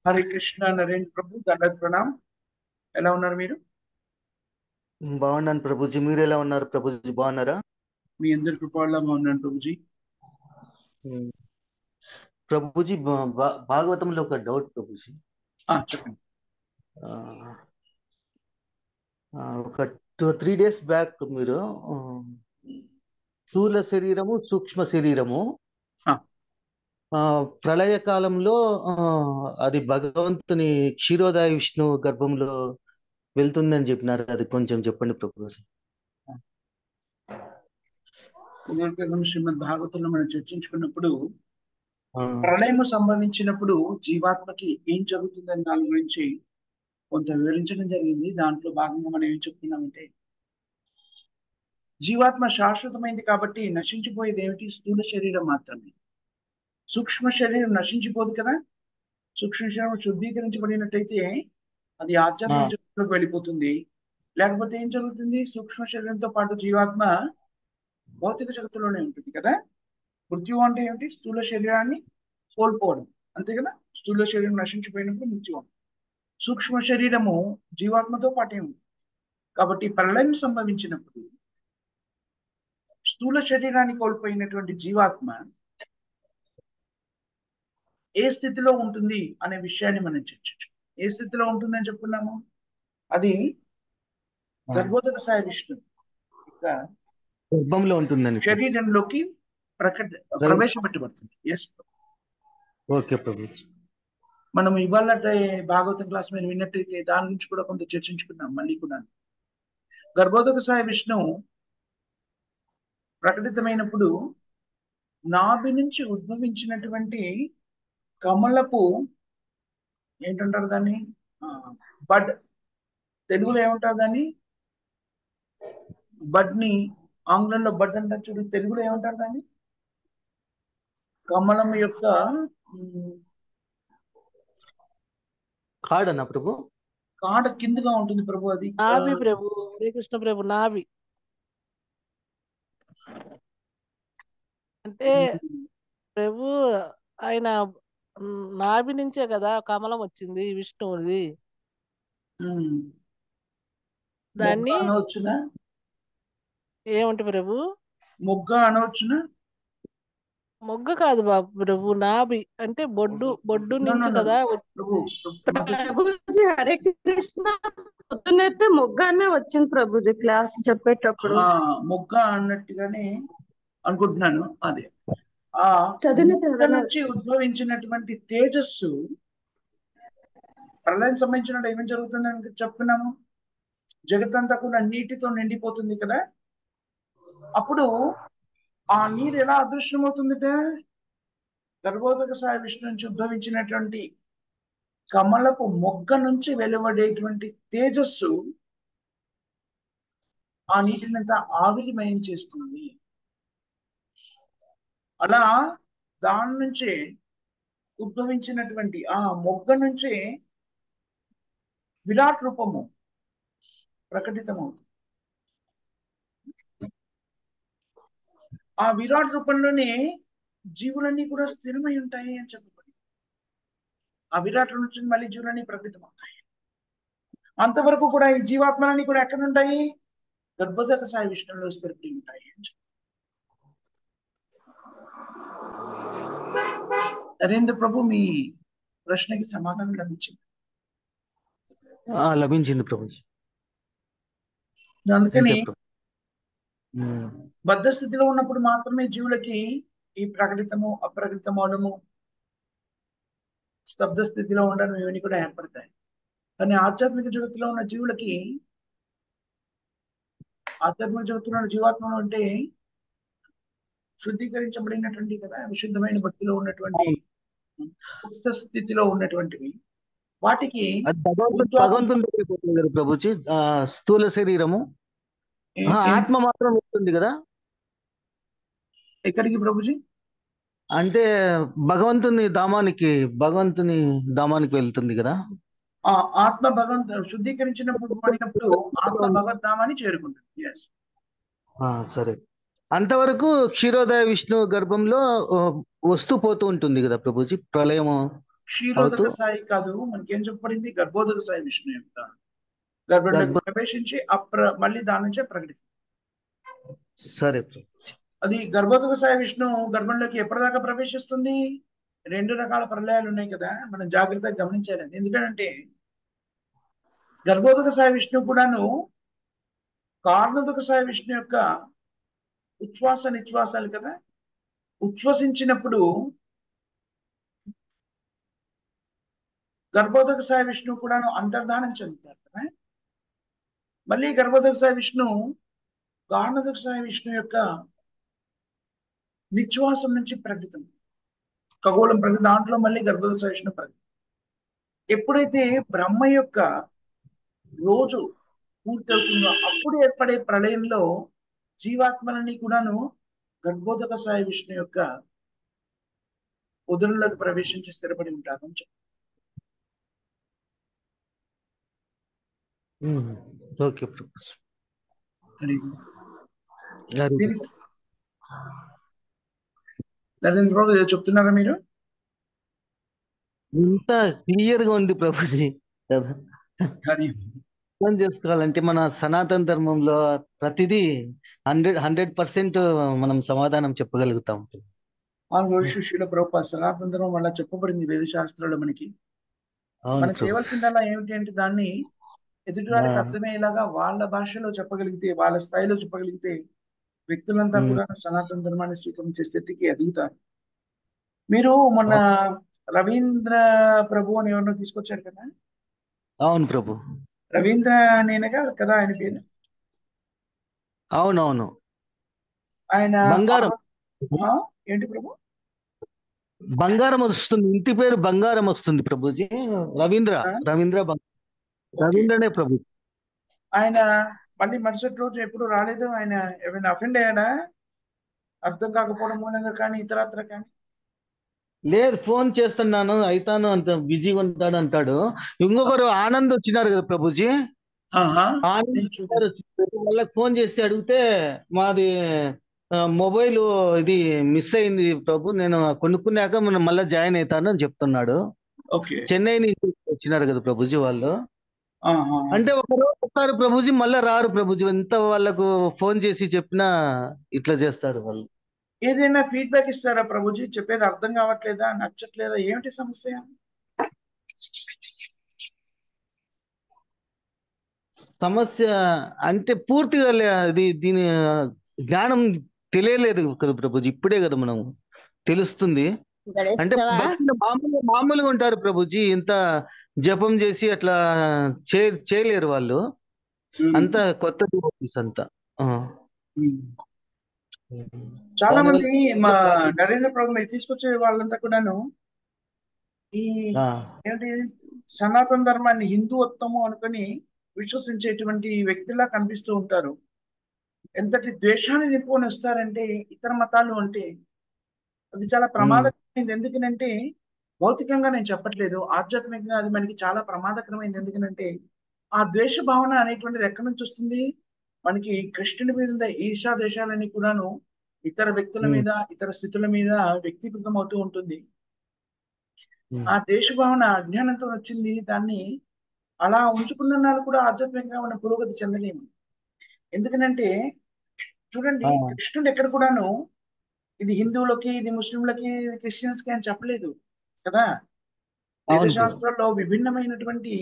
హరే కృష్ణ నరేంద్ర ప్రభు దండత్ ప్రణామ్. ఎలా ఉన్నారు మీరు? బాగున్నాను ప్రభుజీ. మీరు ఎలా ఉన్నారు ప్రభుజీ? బాగున్నారా? మీ అందరి కృపాల్లో బాగున్నాను ప్రభుజీ. ఉమ్. ప్రభుజీ, భాగవతంలో ఒక డౌట్ ప్రభుజీ. చెప్పండి. ఆ, ఒక 3 days బ్యాక్ మీరు స్థూల శరీరము సూక్ష్మ శరీరము ఆ, ఆ, ప్రళయ కాలంలో అది భగవంతుని క్షీరోదయ విష్ణు గర్భంలో వెళ్తుందని చెప్పినారు. అది కొంచెం చెప్పండి ప్రభుజీ. కొద్ది క్రితం శ్రీమద్ భాగవతంలో మనం చర్చించుకున్నప్పుడు ఆ, ప్రళయము సంభవించినప్పుడు జీవాత్మకి ఏం జరుగుతుందని దాని గురించి కొంత వివరించడం జరిగింది. దాంట్లో భాగంగా మనం ఏం చెప్తున్నామంటే, జీవాత్మ శాశ్వతమైంది కాబట్టి నశించిపోయేది ఏమిటి? స్థూల శరీరం మాత్రమే. సూక్ష్మ శరీరం నశించిపోదు కదా. సూక్ష్మ శరీరం శుద్ధీకరించబడినట్టయితే అది ఆ, ఆధ్యాత్మిక జగత్తులోకి వెళ్ళిపోతుంది. లేకపోతే ఏం జరుగుతుంది? సూక్ష్మ శరీరంతో పాటు జీవాత్మ భౌతిక జగత్తులోనే ఉంటుంది కదా. మృత్యు అంటే ఏమిటి? స్థూల శరీరాన్ని కోల్పోవడం, అంతే కదా. స్థూల శరీరం నశించిపోయినప్పుడు మృత్యు. సూక్ష్మ శరీరము జీవాత్మతో పాటే ఉంది. కాబట్టి ప్రళయం సంభవించినప్పుడు స్థూల శరీరాన్ని కోల్పోయినటువంటి జీవాత్మ ఏ స్థితిలో ఉంటుంది అనే విషయాన్ని మనం చర్చించు. ఏ స్థితిలో ఉంటుందని చెప్పుకున్నాము? అది ఆ. గర్భోదక సాయ విష్ణు యొక్క గర్భంలో ఉంటుందని చెప్పి. శరీరంలోకి ప్రవేశపెట్టబడుతుంది. ఎస్. ఓకే ప్రభుజీ. మనం ఇవాళ భాగవతం క్లాస్ మీద విన్నట్టయితే దాని గురించి కూడా కొంత చర్చించుకున్నాం. మళ్ళీ కూడా గర్భోదక సాయ విష్ణు ప్రకటితమైనప్పుడు నాభి నుంచి ఉద్భవించినటువంటి కమలపు ఏంటంటారు దాన్ని? బడ్. తెలుగులో ఏమంటారు దాన్ని? బడ్ ని ఆంగ్లంలో బడ్ అంటారు చూడు. తెలుగులో ఏమంటారు దాన్ని? కమలం యొక్క కాడనా ప్రభు? కాడ కిందగా ఉంటుంది ప్రభు. అది నాభి ప్రభు. శ్రీకృష్ణ ప్రభు నాభి అంటే ప్రభు ఆయన నాభి నుంచే కదా కమలం వచ్చింది విష్ణువుది. దాన్ని అనవచ్చునా? ఏమంటే ప్రభు? మొగ్గ అనవచ్చునా? మొగ్గ కాదు బాబు ప్రభు. నాభి అంటే బొడ్డు నుంచి కదా ప్రభు ప్రభుజీ హరే కృష్ణ. పొద్దునైతే మొగ్గానే వచ్చింది ప్రభుజీ క్లాస్ చెప్పేటప్పుడు. మొగ్గ అన్నట్టుగానే అనుకుంటున్నాను. అదే ఆ చదివినట్టు మొగ్గ నుంచి ఉద్భవించినటువంటి తేజస్సు ప్రళయం సంబంధించిన ఏమేం జరుగుతుందని చెప్పుకున్నాము. జగత్తంతా కూడా నీటితో నిండిపోతుంది కదా. అప్పుడు ఆ నీరు ఎలా అదృశ్యమవుతుందిట? గర్భోదక సాయ విష్ణు నుంచి ఉద్భవించినటువంటి కమలపు మొగ్గ నుంచి వెలువడేటువంటి తేజస్సు ఆ నీటినంతా ఆవిరిమయం చేస్తుంది. అలా దాని నుంచే ఉద్భవించినటువంటి ఆ మొగ్గ నుంచే విరాట్ రూపము ప్రకటితమవుతుంది. ఆ విరాట్ రూపంలోనే జీవులన్నీ కూడా స్థిరమై ఉంటాయి అని చెప్పబడి, ఆ విరాట్ నుంచి మళ్ళీ జీవులన్నీ ప్రకటితమవుతాయి. అంతవరకు కూడా ఈ జీవాత్మలన్నీ కూడా ఎక్కడ ఉంటాయి? గర్భోదక సాయి విష్ణువులో స్థిరపడి ఉంటాయి అని చెప్పి నరేంద్ర ప్రభు మీ ప్రశ్నకి సమాధానం లభించింది. లభించింది ప్రభుజీ. అందుకని బద్ధ స్థితిలో ఉన్నప్పుడు మాత్రమే జీవులకి ఈ ప్రకటితము అప్రకటితం అవడము, స్తబ్ద స్థితిలో ఉండడం ఇవన్నీ కూడా ఏర్పడతాయి. కానీ ఆధ్యాత్మిక జగత్తులో ఉన్న జీవులకి, ఆధ్యాత్మిక జగత్తులో ఉన్న జీవాత్మలు అంటే శుద్ధీకరించబడినటువంటి కదా, విశుద్ధమైన భక్తిలో ఉన్నటువంటి స్ఫుట స్థితిలో ఉన్నటువంటివి. వాటికి భగవంతుని ప్రభుజీ స్థూల శరీరము ఆత్మ మాత్రం ఉంటుంది కదా. ఎక్కడికి ప్రభుజీ? అంటే భగవంతుని ధామానికి వెళ్తుంది కదా. ఆత్మ శుద్ధీకరించినప్పుడు ఆత్మ భగవద్ధామాన్ని చేరుకుంటుంది. సరే. అంతవరకు క్షీరోదయ విష్ణు గర్భంలో వస్తూ పోతూ ఉంటుంది కదా ప్రభుజీ ప్రళయము. క్షీరోదక సాయి కాదు, మనకేం చెప్పబడింది? గర్భోదక సాయి విష్ణు యొక్క గర్భంలోకి ప్రవేశించి మళ్ళీ దాని నుంచే ప్రకటిస్తుంది. సరే ప్రభుజీ. అది గర్భోదక సాయి విష్ణు గర్భంలోకి ఎప్పటిదాకా ప్రవేశిస్తుంది? 2 రకాల ప్రళయాలు ఉన్నాయి కదా, మనం జాగ్రత్తగా గమనించాలి. ఎందుకంటే గర్భోదక సాయి విష్ణు కూడాను కారణోదక సాయి విష్ణు యొక్క ఉచ్ఛ్వాస నిశ్వాసాలు కదా. ఉచ్ఛ్వసించినప్పుడు గర్భోదక సాయి విష్ణు కూడాను అంతర్ధానం చెందుతారు కదా. మళ్ళీ గర్భోదక సాయి విష్ణు కారణోదక సాయి విష్ణు యొక్క నిశ్వాసం నుంచి ప్రకటితం, ఖగోళం ప్రకృతి, దాంట్లో మళ్ళీ గర్భోదక సాయి విష్ణు ప్రకటితం. ఎప్పుడైతే బ్రహ్మ యొక్క రోజు పూర్తవుతుందో అప్పుడు ఏర్పడే ప్రళయంలో జీవాత్మలని కూడాను గర్భోదక సాయి విష్ణు యొక్క ఉదరంలోకి ప్రవేశించి స్థిరపడి ఉంటారు అని చెప్పారు. ఓకే ప్రభుజీ. దీనికి నరేంద్ర బాబు ఏదో చెప్తున్నారా మీరు? ఇంత క్లియర్ గా ఉంది ప్రభుజీ కదా. అర్థం చేసుకోవాలంటే మన సనాతన ధర్మంలో ప్రతిదీ 100% మనం సమాధానం చెప్పగలుగుతాం. శిష్యుల ప్రభుత్వ సనాతన ధర్మం వల్ల చెప్పబడింది వేద శాస్త్రాలు మనకి. మనం చేయవలసిందల్లా ఏమిటి అంటే దాన్ని ఎదుటి వాళ్ళకి అర్థమయ్యేలాగా వాళ్ళ భాషలో చెప్పగలిగితే, వాళ్ళ స్థాయిలో చెప్పగలిగితే వ్యక్తులంతా కూడా సనాతన ధర్మాన్ని స్వీకరించే స్థితికి ఎదుగుతారు. మీరు మొన్న రవీంద్ర ప్రభు అని ఎవరినో తీసుకొచ్చారు కదా? అవును ప్రభు. రవీంద్ర నేనగా కదా ఆయన పేరు? అవునవును. ఆయన బంగారం. ఏంటి ప్రభు? బంగారం వస్తుంది, ఇంటి పేరు బంగారం వస్తుంది ప్రభుజీ. రవీంద్రనే ప్రభు. ఆయన మళ్ళీ మరుసటి రోజు ఎప్పుడు రాలేదు. ఆయన ఏమైనా అఫెండ్ అయ్యాడా? అర్థం కాకపోవడం మూలంగా కానీ ఇతరత్ర కానీ? లేదు, ఫోన్ చేస్తున్నాను అయితాను అంత బిజీగా ఉంటాడు అంటాడు. ఇంకొకరు ఆనంద్ వచ్చినారు కదా ప్రభుజీ. వాళ్ళకి ఫోన్ చేసి అడిగితే మాది మొబైల్ ఇది మిస్ అయింది ప్రభు, నేను కొనుక్కున్నాక మనం మళ్ళీ జాయిన్ అవుతాను అని చెప్తున్నాడు. చెన్నై నుంచి వచ్చినారు కదా ప్రభుజీ వాళ్ళు. అంటే ఒకరోజు ప్రభుజీ మళ్ళీ రారు ప్రభుజీ, ఎంత వాళ్ళకు ఫోన్ చేసి చెప్పినా ఇట్లా చేస్తారు వాళ్ళు. ఏదైనా ఫీడ్బ్యాక్ ఇస్తారా ప్రభుజీ? చెప్పేది అర్థం కావట్లేదా, నచ్చట్లేదా, ఏమిటి సమస్య? సమస్య అంటే పూర్తిగా దీని జ్ఞానం తెలియలేదు కదా ప్రభుజీ, ఇప్పుడే కదా మనం తెలుస్తుంది. అంటే మామూలుగా ఉంటారు ప్రభుజీ, ఇంత జపం చేసి అట్లా చేయలేరు వాళ్ళు, అంత కొత్త అంతా. చాలా మంది మా నరేంద్ర ప్రభు మీరు తీసుకొచ్చే వాళ్ళంతా కూడాను ఈ ఏంటి సనాతన ధర్మాన్ని హిందూత్వము అనుకుని విశ్వసించేటువంటి వ్యక్తిలా కనిపిస్తూ ఉంటారు. ఎంతటి ద్వేషాన్ని నింపుకొని వస్తారంటే ఇతర మతాలు అంటే అది చాలా ప్రమాదకరమైంది. ఎందుకనంటే భౌతికంగా నేను చెప్పట్లేదు, ఆధ్యాత్మికంగా అది మనకి చాలా ప్రమాదకరమైంది. ఎందుకనంటే ఆ ద్వేష భావన అనేటువంటిది ఎక్కడి నుంచి వస్తుంది? మనకి కృష్ణుని మీద ఉన్న ఈర్షా దేశాలని కూడాను ఇతర వ్యక్తుల మీద, ఇతర స్థితుల మీద వ్యక్తీకృతం అవుతూ ఉంటుంది. ఆ దేశ భావన అజ్ఞానంతో వచ్చింది. దాన్ని అలా ఉంచుకున్న వాళ్ళు కూడా ఆధ్యాత్మికంగా మన పురోగతి చెందలేము. ఎందుకనంటే చూడండి, కృష్ణుడు ఎక్కడ కూడాను ఇది హిందువులకి, ఇది ముస్లింలకి, ఇది క్రిస్టియన్స్ కి అని చెప్పలేదు కదా. వేద శాస్త్రాల్లో విభిన్నమైనటువంటి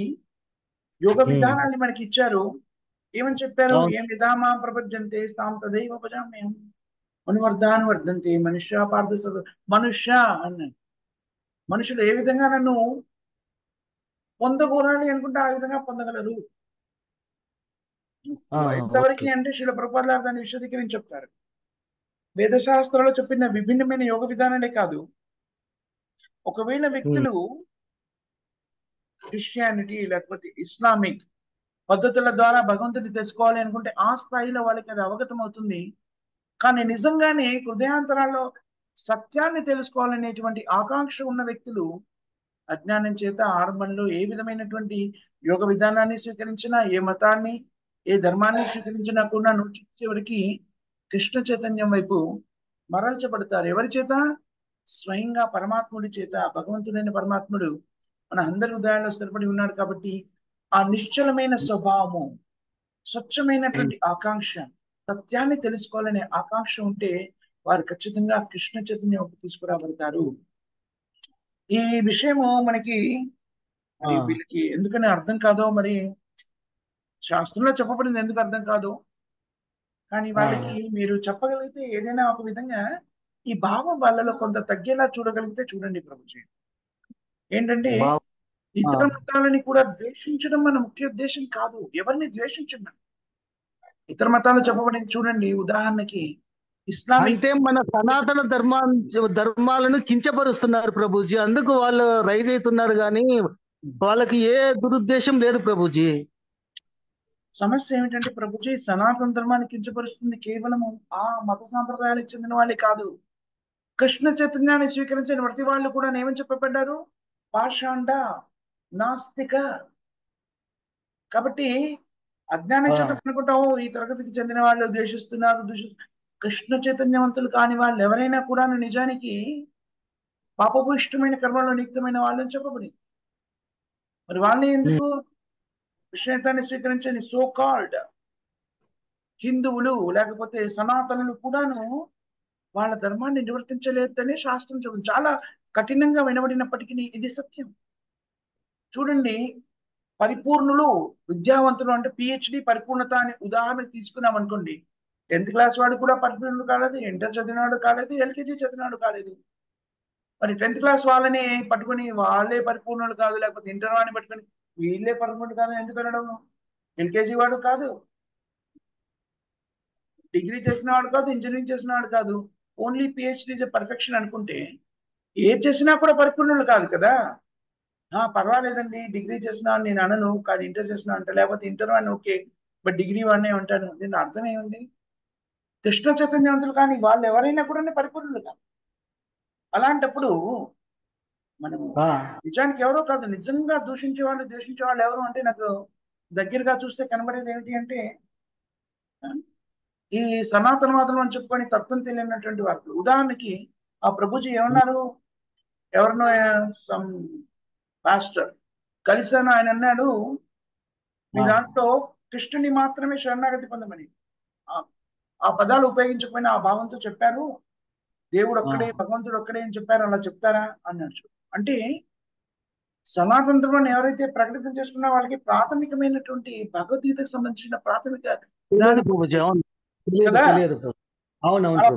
యోగ విధానాన్ని మనకి ఇచ్చారు. ఏమని చెప్పారు? ఏం విధామా ప్రపంచంతే స్థాం తదైవ భజామ్యం అనువర్ధాను వర్ధంతే మనుష్య పార్థ మనుష్య అన్నాడు. మనుషులు ఏ విధంగా నన్ను పొందగోరాలి అనుకుంటే ఆ విధంగా పొందగలరు. ఎంతవరకు అంటే శ్రీల ప్రభుపాదుల దాన్ని విశదీకరించి చెప్తారు. వేద శాస్త్రాల్లో చెప్పిన విభిన్నమైన యోగ విధానాలే కాదు, ఒకవేళ వ్యక్తులు క్రిస్టియానిటీ లేకపోతే ఇస్లామిక్ పద్ధతుల ద్వారా భగవంతుడిని తెలుసుకోవాలి అనుకుంటే ఆ స్థాయిలో వాళ్ళకి అది అవగతం అవుతుంది. కానీ నిజంగానే హృదయాంతరాల్లో సత్యాన్ని తెలుసుకోవాలనేటువంటి ఆకాంక్ష ఉన్న వ్యక్తులు అజ్ఞానం చేత ఆరంభంలో ఏ విధమైనటువంటి యోగ విధానాన్ని స్వీకరించినా, ఏ మతాన్ని, ఏ ధర్మాన్ని స్వీకరించినా కూడా చివరికి కృష్ణ చైతన్యం వైపు మరల్చబడతారు. ఎవరి చేత? స్వయంగా పరమాత్ముడి చేత, భగవంతుడైన పరమాత్ముడు మన అందరి హృదయాల్లో స్థిరపడి ఉన్నాడు కాబట్టి ఆ నిశ్చలమైన స్వభావము, స్వచ్ఛమైనటువంటి ఆకాంక్ష, సత్యాన్ని తెలుసుకోవాలనే ఆకాంక్ష ఉంటే వారు ఖచ్చితంగా కృష్ణ చైతన్యం తీసుకురాబడతారు. ఈ విషయము మనకి మరి వీళ్ళకి ఎందుకని అర్థం కాదో, మరి శాస్త్రంలో చెప్పబడింది ఎందుకు అర్థం కాదు, కానీ వాళ్ళకి మీరు చెప్పగలిగితే ఏదైనా ఒక విధంగా ఈ భావం వాళ్ళలో కొంత తగ్గేలా చూడగలిగితే చూడండి ప్రభుజీ. ఏంటంటే ఇతర మతాలని కూడా ద్వేషించడం మన ముఖ్య ఉద్దేశం కాదు. ఎవరిని ద్వేషించడం, ఇతర మతాలు చెప్పబడింది చూడండి. ఉదాహరణకి ఇస్లామిక్ అంటే మన సనాతన ధర్మాలను కించపరుస్తున్నారు ప్రభుజీ, అందుకు వాళ్ళు రైజ్ అవుతున్నారు, కానీ వాళ్ళకి ఏ దురుద్దేశం లేదు ప్రభుజీ. సమస్య ఏమిటంటే ప్రభుజీ, సనాతన ధర్మాన్ని కించపరుస్తుంది కేవలం ఆ మత సాంప్రదాయాలకు చెందిన వాళ్ళే కాదు. కృష్ణ చైతన్యాన్ని స్వీకరించిన ప్రతి వాళ్ళు కూడా ఏమని చెప్పబడ్డారు? పాషాండ, నాస్తిక. కాబట్టి అజ్ఞానం చేత అనుకుంటాము ఈ తరగతికి చెందిన వాళ్ళు ద్వేషిస్తున్నారు. కృష్ణ చైతన్యవంతులు కాని వాళ్ళు ఎవరైనా కూడా నిజానికి పాపభూయిష్టమైన కర్మలో నియుక్తమైన వాళ్ళని చెప్పబడింది. మరి వాళ్ళని ఎందుకు కృష్ణాన్ని స్వీకరించని సో కాల్డ్ హిందువులు లేకపోతే సనాతనులు కూడాను వాళ్ళ ధర్మాన్ని నివర్తించలేదని శాస్త్రం చెబుతుంది. చాలా కఠినంగా వినబడినప్పటికీ ఇది సత్యం. చూడండి, పరిపూర్ణులు, విద్యావంతులు అంటే పిహెచ్డి పరిపూర్ణత అని ఉదాహరణ తీసుకున్నాం అనుకోండి. 10th క్లాస్ వాడు కూడా పరిపూర్ణుడు కాలేదు, ఇంటర్ చదివినాడు కాలేదు, ఎల్కేజీ చదివినాడు కాలేదు. మరి 10th క్లాస్ వాళ్ళని పట్టుకుని వాళ్ళే పరిపూర్ణులు కాదు, లేకపోతే ఇంటర్ వాడిని పట్టుకుని వీళ్ళే పరిపూర్ణులు కాదు ఎందుకు అనడం? ఎల్కేజీ వాడు కాదు, డిగ్రీ చేసిన వాడు కాదు, ఇంజనీరింగ్ చేసిన వాడు కాదు, ఓన్లీ పిహెచ్డి పర్ఫెక్షన్ అనుకుంటే ఏ చేసినా కూడా పరిపూర్ణులు కాదు కదా. పర్వాలేదండి డిగ్రీ చేసిన నేను అనను, కానీ ఇంటర్ చేసిన అంట, లేకపోతే ఇంటర్ వాడిని ఓకే బట్ డిగ్రీ వాడినే ఉంటాను. దీని అర్థం ఏముంది? కృష్ణ చైతన్యవంతులు కానీ వాళ్ళు ఎవరైనా కూడా పరిపూర్ణులు కాదు. అలాంటప్పుడు మనము నిజానికి ఎవరో కాదు, నిజంగా దూషించే వాళ్ళు ద్వేషించే వాళ్ళు ఎవరు అంటే నాకు దగ్గరగా చూస్తే కనబడేది ఏమిటి అంటే ఈ సనాతనవాదులు అని చెప్పుకొని తత్వం తెలియనటువంటి వారు. ఉదాహరణకి ఆ ప్రభుజీ ఏమన్నారు, ఎవరినో సమ్ పాస్టర్ కలిసాను, ఆయన అన్నాడు మీ దాంట్లో కృష్ణుని మాత్రమే శరణాగతి పొందమని. ఆ పదాలు ఉపయోగించకపోయినా ఆ భావంతో చెప్పారు, దేవుడు ఒక్కడే, భగవంతుడు ఒక్కడే అని చెప్పారు, అలా చెప్తారా అన్నాడు. అంటే సనాతన ధర్మాన్ని ఎవరైతే ప్రకటితం చేసుకున్న వాళ్ళకి ప్రాథమికమైనటువంటి భగవద్గీతకు సంబంధించిన ప్రాథమిక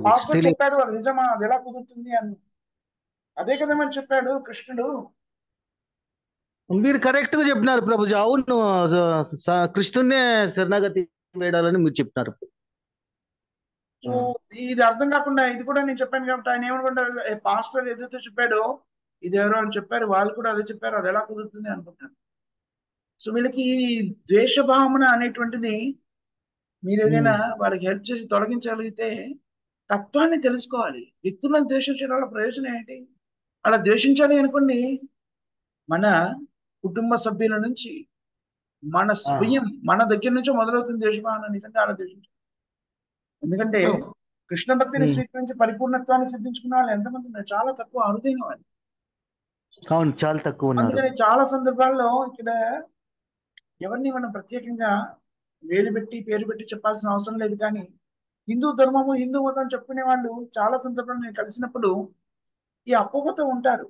పాస్టర్ చెప్పాడు, అది నిజమా, అది ఎలా కుదురుతుంది అని. అదే కదా మరి చెప్పాడు కృష్ణుడు. మీరు కరెక్ట్ గా చెప్పినారు ప్రభుజీ. అవును, కృష్ణున్నే శరణాగతి వేడాలని మీరు చెప్పినారు. సో ఇది అర్థం కాకుండా ఇది కూడా నేను చెప్పాను కాబట్టి ఆయన ఏమనుకుంటారు, పాస్టర్ ఏదైతే చెప్పాడో ఇది ఎవరో అని చెప్పారు, వాళ్ళు కూడా అదే చెప్పారు, అది ఎలా కుదురుతుంది అనుకుంటారు. సో వీళ్ళకి ద్వేషభావన అనేటువంటిది మీరు ఏదైనా వాళ్ళకి హెల్ప్ చేసి తొలగించగలిగితే తత్వాన్ని తెలుసుకోవాలి. వ్యక్తులను ద్వేషించడం వల్ల ప్రయోజనం ఏంటి? అలా ద్వేషించాలి అనుకోండి, మన కుటుంబ సభ్యుల నుంచి, మన స్వయం, మన దగ్గర నుంచో మొదలవుతుంది ద్వేషభావన. నిజంగా అలా ద్వేషించాలి. ఎందుకంటే కృష్ణ భక్తిని స్వీకరించి పరిపూర్ణత్వాన్ని సిద్ధించుకున్న వాళ్ళు ఎంతమంది ఉన్నారు? చాలా తక్కువ, అరుదైన వాళ్ళు. అవును, చాలా తక్కువ. అందుకని చాలా సందర్భాల్లో ఇక్కడ ఎవరిని మనం ప్రత్యేకంగా పేరు పెట్టి చెప్పాల్సిన అవసరం లేదు. కానీ హిందూ ధర్మము, హిందూ మతం చెప్పుకునే వాళ్ళు చాలా సందర్భాల్లో నేను కలిసినప్పుడు ఈ అపోహతో ఉంటారు.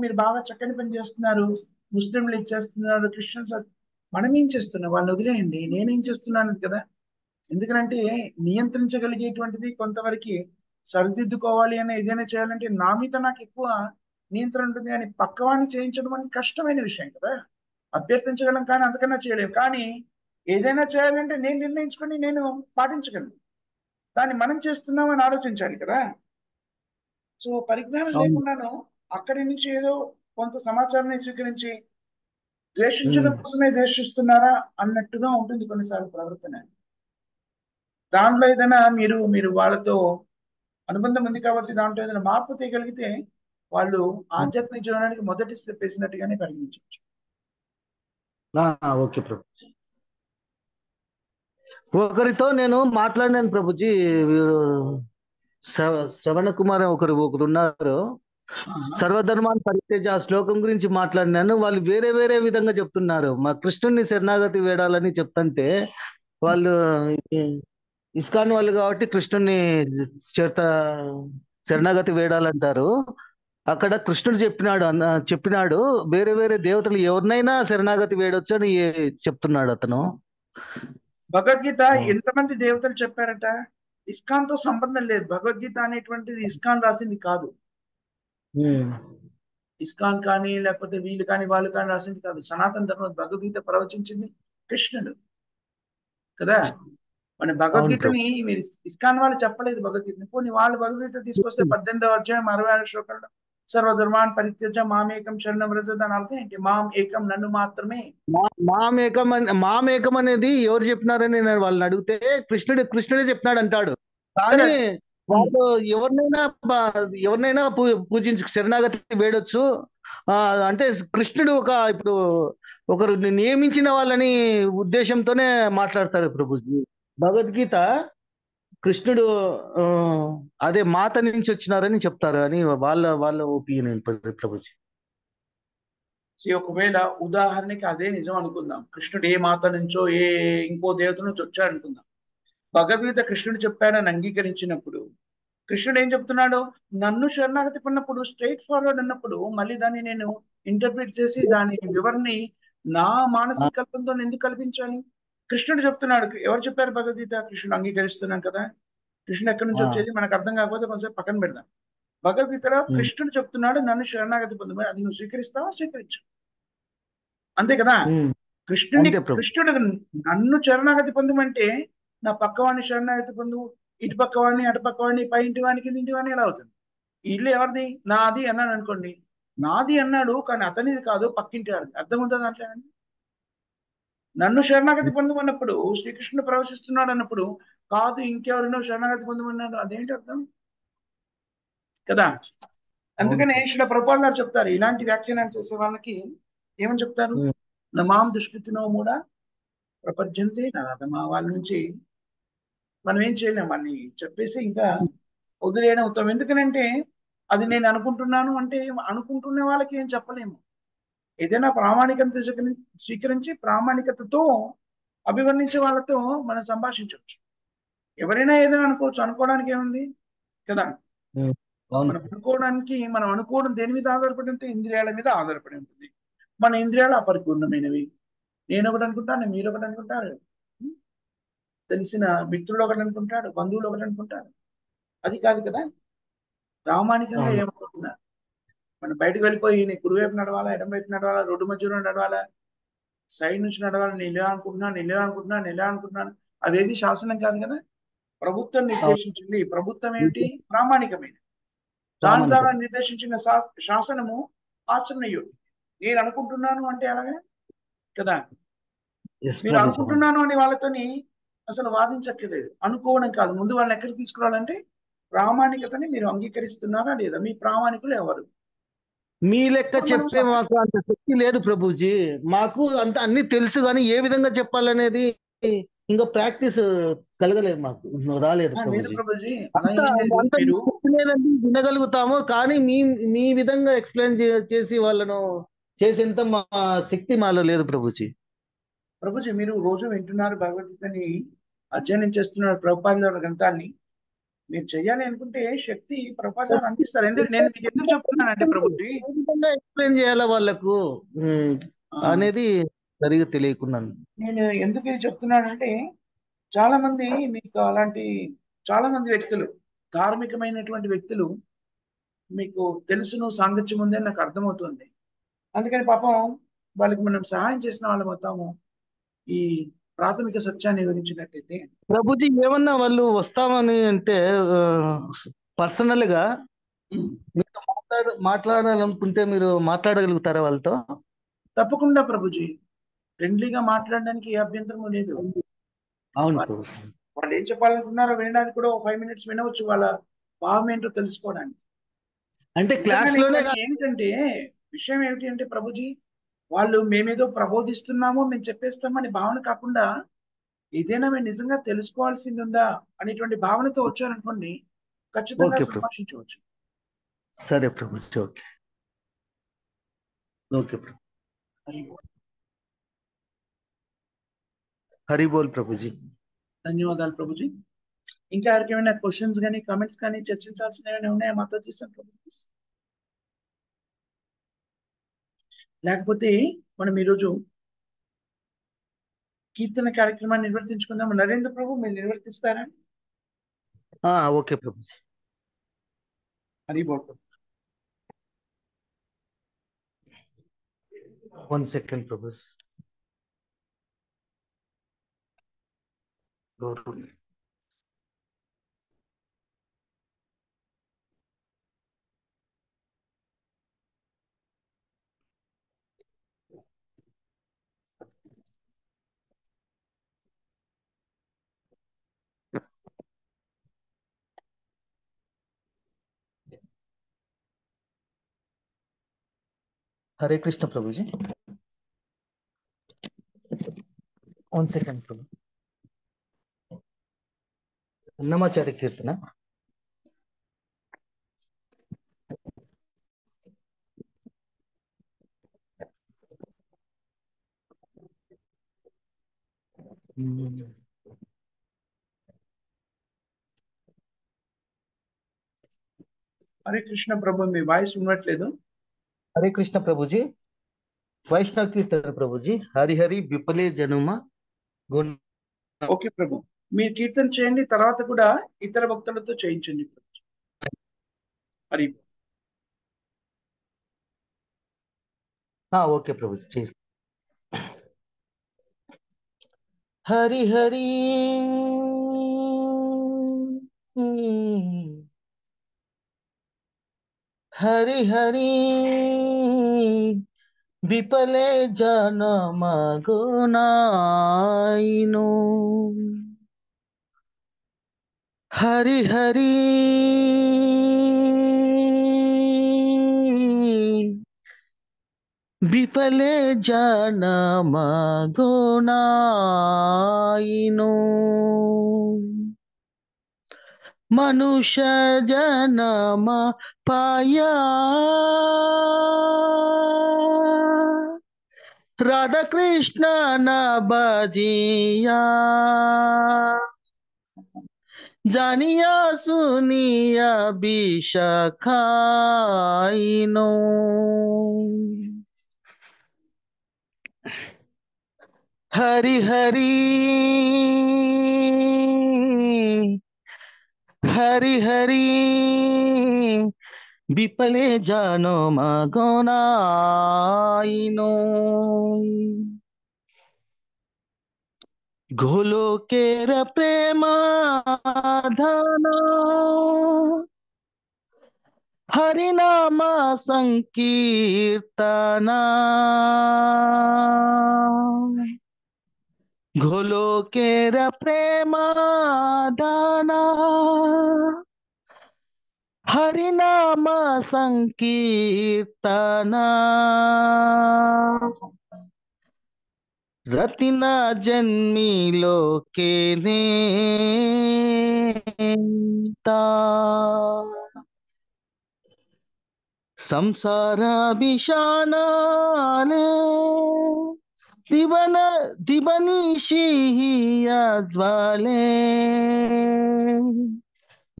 మీరు బాగా చక్కని పని చేస్తున్నారు, ముస్లింలు ఇచ్చేస్తున్నారు, క్రిస్టియన్స్. మనం ఏం చేస్తున్నాం? వాళ్ళని వదిలేయండి, నేనేం చేస్తున్నాను కదా. ఎందుకంటే నియంత్రించగలిగేటువంటిది కొంతవరకు సరిదిద్దుకోవాలి అని ఏదైనా చేయాలంటే నా మీద నాకు ఎక్కువ నియంత్రణ ఉంటుంది, కానీ పక్కవాడిని చేయించడం అనేది కష్టమైన విషయం కదా. అభ్యర్థించగలం కానీ అంతకన్నా చేయలేము. కానీ ఏదైనా చేయాలంటే నేను నిర్ణయించుకొని నేను పాటించగలను. దాన్ని మనం చేస్తున్నామని ఆలోచించాలి కదా. సో పరిజ్ఞానం లేకుండాను అక్కడి నుంచి ఏదో కొంత సమాచారాన్ని స్వీకరించి ద్వేషించడం కోసమే ద్వేషిస్తున్నారా అన్నట్టుగా ఉంటుంది కొన్నిసార్లు ప్రవర్తన. దాంట్లో ఏదైనా మీరు వాళ్ళతో అనుబంధం ఉంది కాబట్టి దాంట్లో ఏదైనా మార్పు తీయగలిగితే వాళ్ళు ఆధ్యాత్మిక జీవనానికి మొదటి స్టెప్ వేసినట్టుగానే పరిగణించవచ్చు. ఓకే ప్రభుజీ. ఒకరితో నేను మాట్లాడినాను ప్రభుజీ, శ్రవణ కుమార్ ఒకరు ఉన్నారు. సర్వధర్మాన్ని పరిత్యజించి ఆ శ్లోకం గురించి మాట్లాడినాను. వాళ్ళు వేరే వేరే విధంగా చెప్తున్నారు. మా కృష్ణుడిని శరణాగతి వేడాలని చెప్తుంటే వాళ్ళు ఇస్కాన్ వాళ్ళు కాబట్టి కృష్ణుడిని చేరత శరణాగతి వేడాలంటారు. అక్కడ కృష్ణుడు చెప్పినాడు వేరే వేరే దేవతలు ఎవరినైనా శరణాగతి వేయడొచ్చు అని చెప్తున్నాడు అతను. భగవద్గీత ఎంతమంది దేవతలు చెప్పారట? ఇస్కాన్ తో సంబంధం లేదు. భగవద్గీత అనేటువంటిది ఇస్కాన్ రాసింది కాదు. ఇస్కాన్ కానీ లేకపోతే వీళ్ళు కానీ వాళ్ళు కానీ రాసింది కాదు. సనాతన ధర్మం భగవద్గీత ప్రవచించింది కృష్ణుడు కదా. మన భగవద్గీతని మీరు ఇస్కాన్ వాళ్ళు చెప్పలేదు భగవద్గీతని. పోనీ వాళ్ళు భగవద్గీత తీసుకొస్తే 18వ అధ్యాయం 66 శ్లోకంలో సర్వధర్మాన్ పరిత్యజ మామేకం శరణం వ్రజ, దాని అర్థం ఏంటి? మాం ఏకం, నన్ను మాత్రమే. మామేకం అనేది ఎవరు చెప్పినారని నేను వాళ్ళని అడిగితే కృష్ణుడే చెప్పినాడు అంటాడు. కానీ వాళ్ళు ఎవరినైనా పూజించు శరణాగతి వేడొచ్చు అంటే కృష్ణుడు ఇప్పుడు ఒకరు నియమించిన వాళ్ళని ఉద్దేశంతోనే మాట్లాడతారు ప్రభుజీ. భగవద్గీత కృష్ణుడు అదే మాత నుంచి వచ్చినారని చెప్తారు అని వాళ్ళ ఒపీనియన్ ప్రభుజీ. ఒకవేళ ఉదాహరణకి అదే నిజం అనుకుందాం, కృష్ణుడు ఏ మాత నుంచో ఇంకో దేవత నుంచి వచ్చాడు అనుకుందాం. భగవద్గీత కృష్ణుడు చెప్పాడని అంగీకరించినప్పుడు కృష్ణుడు ఏం చెప్తున్నాడు? నన్ను శరణాగతి పడినప్పుడు స్ట్రైట్ ఫార్వర్డ్ అన్నప్పుడు మళ్ళీ దాన్ని నేను ఇంటర్ప్రిట్ చేసి దాని వివరణని నా మానసిక కల్పంతో ఎందుకు కల్పించాలి? కృష్ణుడు చెప్తున్నాడు. ఎవరు చెప్పారు భగవద్గీత? కృష్ణుడు అంగీకరిస్తున్నాం కదా. కృష్ణుడు ఎక్కడి నుంచి వచ్చేది మనకు అర్థం కాకపోతే కొంచెం పక్కన పెడదాం. భగవద్గీతలో కృష్ణుడు చెప్తున్నాడు నన్ను శరణాగతి పొందమని. అది నువ్వు స్వీకరిస్తావా? స్వీకరించు, అంతే కదా. కృష్ణుడు నన్ను శరణాగతి పొందమంటే నా పక్కవాడిని శరణాగతి పొందు, ఇటు పక్కవాడిని అటు పక్కవాడిని పై ఇంటి వాడిని కింద ఇంటి వాడిని ఎలా అవుతుంది? ఈ ఇల్లు ఎవరిది? నాది అన్నాడు అనుకోండి, నాది అన్నాడు కానీ అతనిది కాదు, పక్కింటి వాడిది. అర్థం ఉందా దాంట్లో? నన్ను శరణాగతి పొందమన్నప్పుడు శ్రీకృష్ణుడు ప్రవేశిస్తున్నాడు అన్నప్పుడు కాదు ఇంకెవరినో శరణాగతి పొందమన్నాడు, అదేంటి అర్థం కదా. అందుకనే శ్రీ ప్రభుపాదులు గారు చెప్తారు, ఇలాంటి వ్యాఖ్యానాలు చేసే వాళ్ళకి ఏమని చెప్తారు? నమాం దుష్కృతినో మూడా ప్రపంచంతే నారదమా. వాళ్ళ నుంచి మనం ఏం చేయలేం, వాళ్ళని చెప్పేసి ఇంకా వదిలేయడం అవుతాం. ఎందుకనంటే అది నేను అనుకుంటున్నాను అంటే అనుకుంటున్న వాళ్ళకి ఏం చెప్పలేము. ఏదైనా ప్రామాణికత స్వీకరించి ప్రామాణికతతో అభివర్ణించే వాళ్ళతో మనం సంభాషించవచ్చు. ఎవరైనా ఏదైనా అనుకోవచ్చు, అనుకోవడానికి ఏముంది కదా. మనం అనుకోవడం దేని మీద ఆధారపడి ఉంటే ఇంద్రియాల మీద ఆధారపడి ఉంటుంది. మన ఇంద్రియాలు అపరిపూర్ణమైనవి. నేను ఒకటి అనుకుంటాను, మీరు ఒకటి అనుకుంటారు, తెలిసిన మిత్రులు ఒకటి అనుకుంటాడు, బంధువులు ఒకటి అనుకుంటారు. అది కాదు కదా. ప్రామాణికంగా ఏమనుకుంటున్నా మనం బయటకు వెళ్ళిపోయి నీ కుడివైపు నడవాలా, ఎడం వైపు నడవాలా, రోడ్డు మధ్యలో నడవాలా, సైడ్ నుంచి నడవాలా, నేను ఇలా అనుకుంటున్నాను, అదేది శాసనం కాదు కదా. ప్రభుత్వం నిర్దేశించింది. ప్రభుత్వం ఏమిటి? ప్రామాణికమైన. దాని ద్వారా నిర్దేశించిన శాసనము ఆచరణ యోగ్యం. నేను అనుకుంటున్నాను అంటే అలాగే కదా. మీరు అనుకుంటున్నాను అని వాళ్ళతోని అసలు వాదించట్లేదు. అనుకోవడం కాదు, ముందు వాళ్ళని ఎక్కడికి తీసుకురావాలంటే ప్రామాణికతని మీరు అంగీకరిస్తున్నారా లేదా, మీ ప్రామాణికులు ఎవరు? మీ లెక్క చెప్పే మాకు అంత శక్తి లేదు ప్రభుజీ. మాకు అంత అన్ని తెలుసు కానీ ఏ విధంగా చెప్పాలనేది ఇంకా ప్రాక్టీస్ కలగలేదు, మాకు రాలేదు ప్రభుజీ. వినగలుగుతాము కానీ మీ విధంగా ఎక్స్ప్లెయిన్ చేసి వాళ్ళను చేసేంత మా శక్తి మాలో లేదు ప్రభుజీ. మీరు రోజు వింటున్నారు, భగవద్గీతని అధ్యయనం చేస్తున్నారు, ప్రభుపాదుల గ్రంథాన్ని. మీరు చెయ్యాలి అనుకుంటే శక్తి ప్రభుపాదులు అందిస్తారు. నేను మీకు ఎందుకు చెప్తున్నానంటే ప్రభుజీ ఎక్స్ప్లెయిన్ చేయాలా వాళ్ళకు అనేది సరిగా తెలియకున్నాను. నేను ఎందుకు ఇది చెప్తున్నానంటే చాలా మంది మీకు అలాంటి చాలా మంది వ్యక్తులు, ధార్మికమైనటువంటి వ్యక్తులు మీకు తెలుసును, సాంగత్యం ఉందని నాకు అర్థమవుతుంది. అందుకని పాపం వాళ్ళకి మనం సహాయం చేసిన వాళ్ళం అవుతాము. ఈ ప్రాథమిక సత్యాన్ని వివరించినట్టయితే ప్రభుజీ ఏమన్నా వాళ్ళు వస్తామని అంటే పర్సనల్ గా మాట్లాడాలనుకుంటే మీరు మాట్లాడగలుగుతారా వాళ్ళతో? తప్పకుండా ప్రభుజీ, ఫ్రెండ్లీగా మాట్లాడడానికి ఏ అభ్యంతరం లేదు. అవును, వాళ్ళు ఏం చెప్పాలనుకున్నారో వినడానికి కూడా 5 minutes వినవచ్చు, వాళ్ళ భావం ఏంటో తెలుసుకోవడానికి. అంటే క్లాస్ లోనే ఏంటంటే విషయం ఏమిటి అంటే ప్రభుజీ, వాళ్ళు మేమేదో ప్రబోధిస్తున్నాము, మేము చెప్పేస్తామని భావన కాకుండా ఏదైనా మేము నిజంగా తెలుసుకోవాల్సింది ఉందా అనేటువంటి భావనతో వచ్చారనుకోండి, ఖచ్చితంగా ఓకే ప్రభు. సంభాషించవచ్చు. సరే ప్రభుజీ. ఓకే ఓకే ప్రభు. హరి బోల్ ప్రభుజీ. ధన్యవాదాలు ప్రభుజీ. ఇంకా ఎవరికైనా క్వశ్చన్స్ కానీ కామెంట్స్ కానీ చర్చించాల్సినవి ఏమైనా ఉన్నాయా మాతో చేస్తాం ప్రభు? లేకపోతే మనం ఈరోజు కీర్తన కార్యక్రమాన్ని నిర్వర్తించుకుందాం. నరేంద్ర ప్రభు, మీరు నిర్వర్తిస్తారా? ఓకే ప్రభుజీ. హరి బోల్ ప్రభు. 1 second ప్రభుజీ. హరే కృష్ణ ప్రభుజీ. 1 second ప్రభు. అన్నమాచార్య కీర్తన. హరే కృష్ణ ప్రభు, మీ వాయిస్ ఉండట్లేదు. హరే కృష్ణ ప్రభుజీ. వైష్ణవ కీర్తన ప్రభుజీ. హరిహరి విపలే జనుమ. ఓకే ప్రభు, మీరు కీర్తన చేయండి, తర్వాత కూడా ఇతర భక్తులతో చేయించండి. హరి. ఓకే ప్రభుజీ, చేసి. హరి హరి హరి హరి విపలే జనమగునాయిను. హరి హరి విఫలే జనమగునాయిను. మనుష్య జనమ పాయా రాధాకృష్ణ నబజియా জানিয়া শুনিয়া বিষাখাইনো। হরি হরি হরি হরি বিপলে জানো মাগনাইনো। গোলকের প্রেমাধান হরিনামা সংকীর্তনা। গোলকের প্রেমাধান হরিনামা সংকীর্তনা। रतिना जन्मिलो के नेता संसार विषाणाले दिवन दिवनिशिया ज्वाले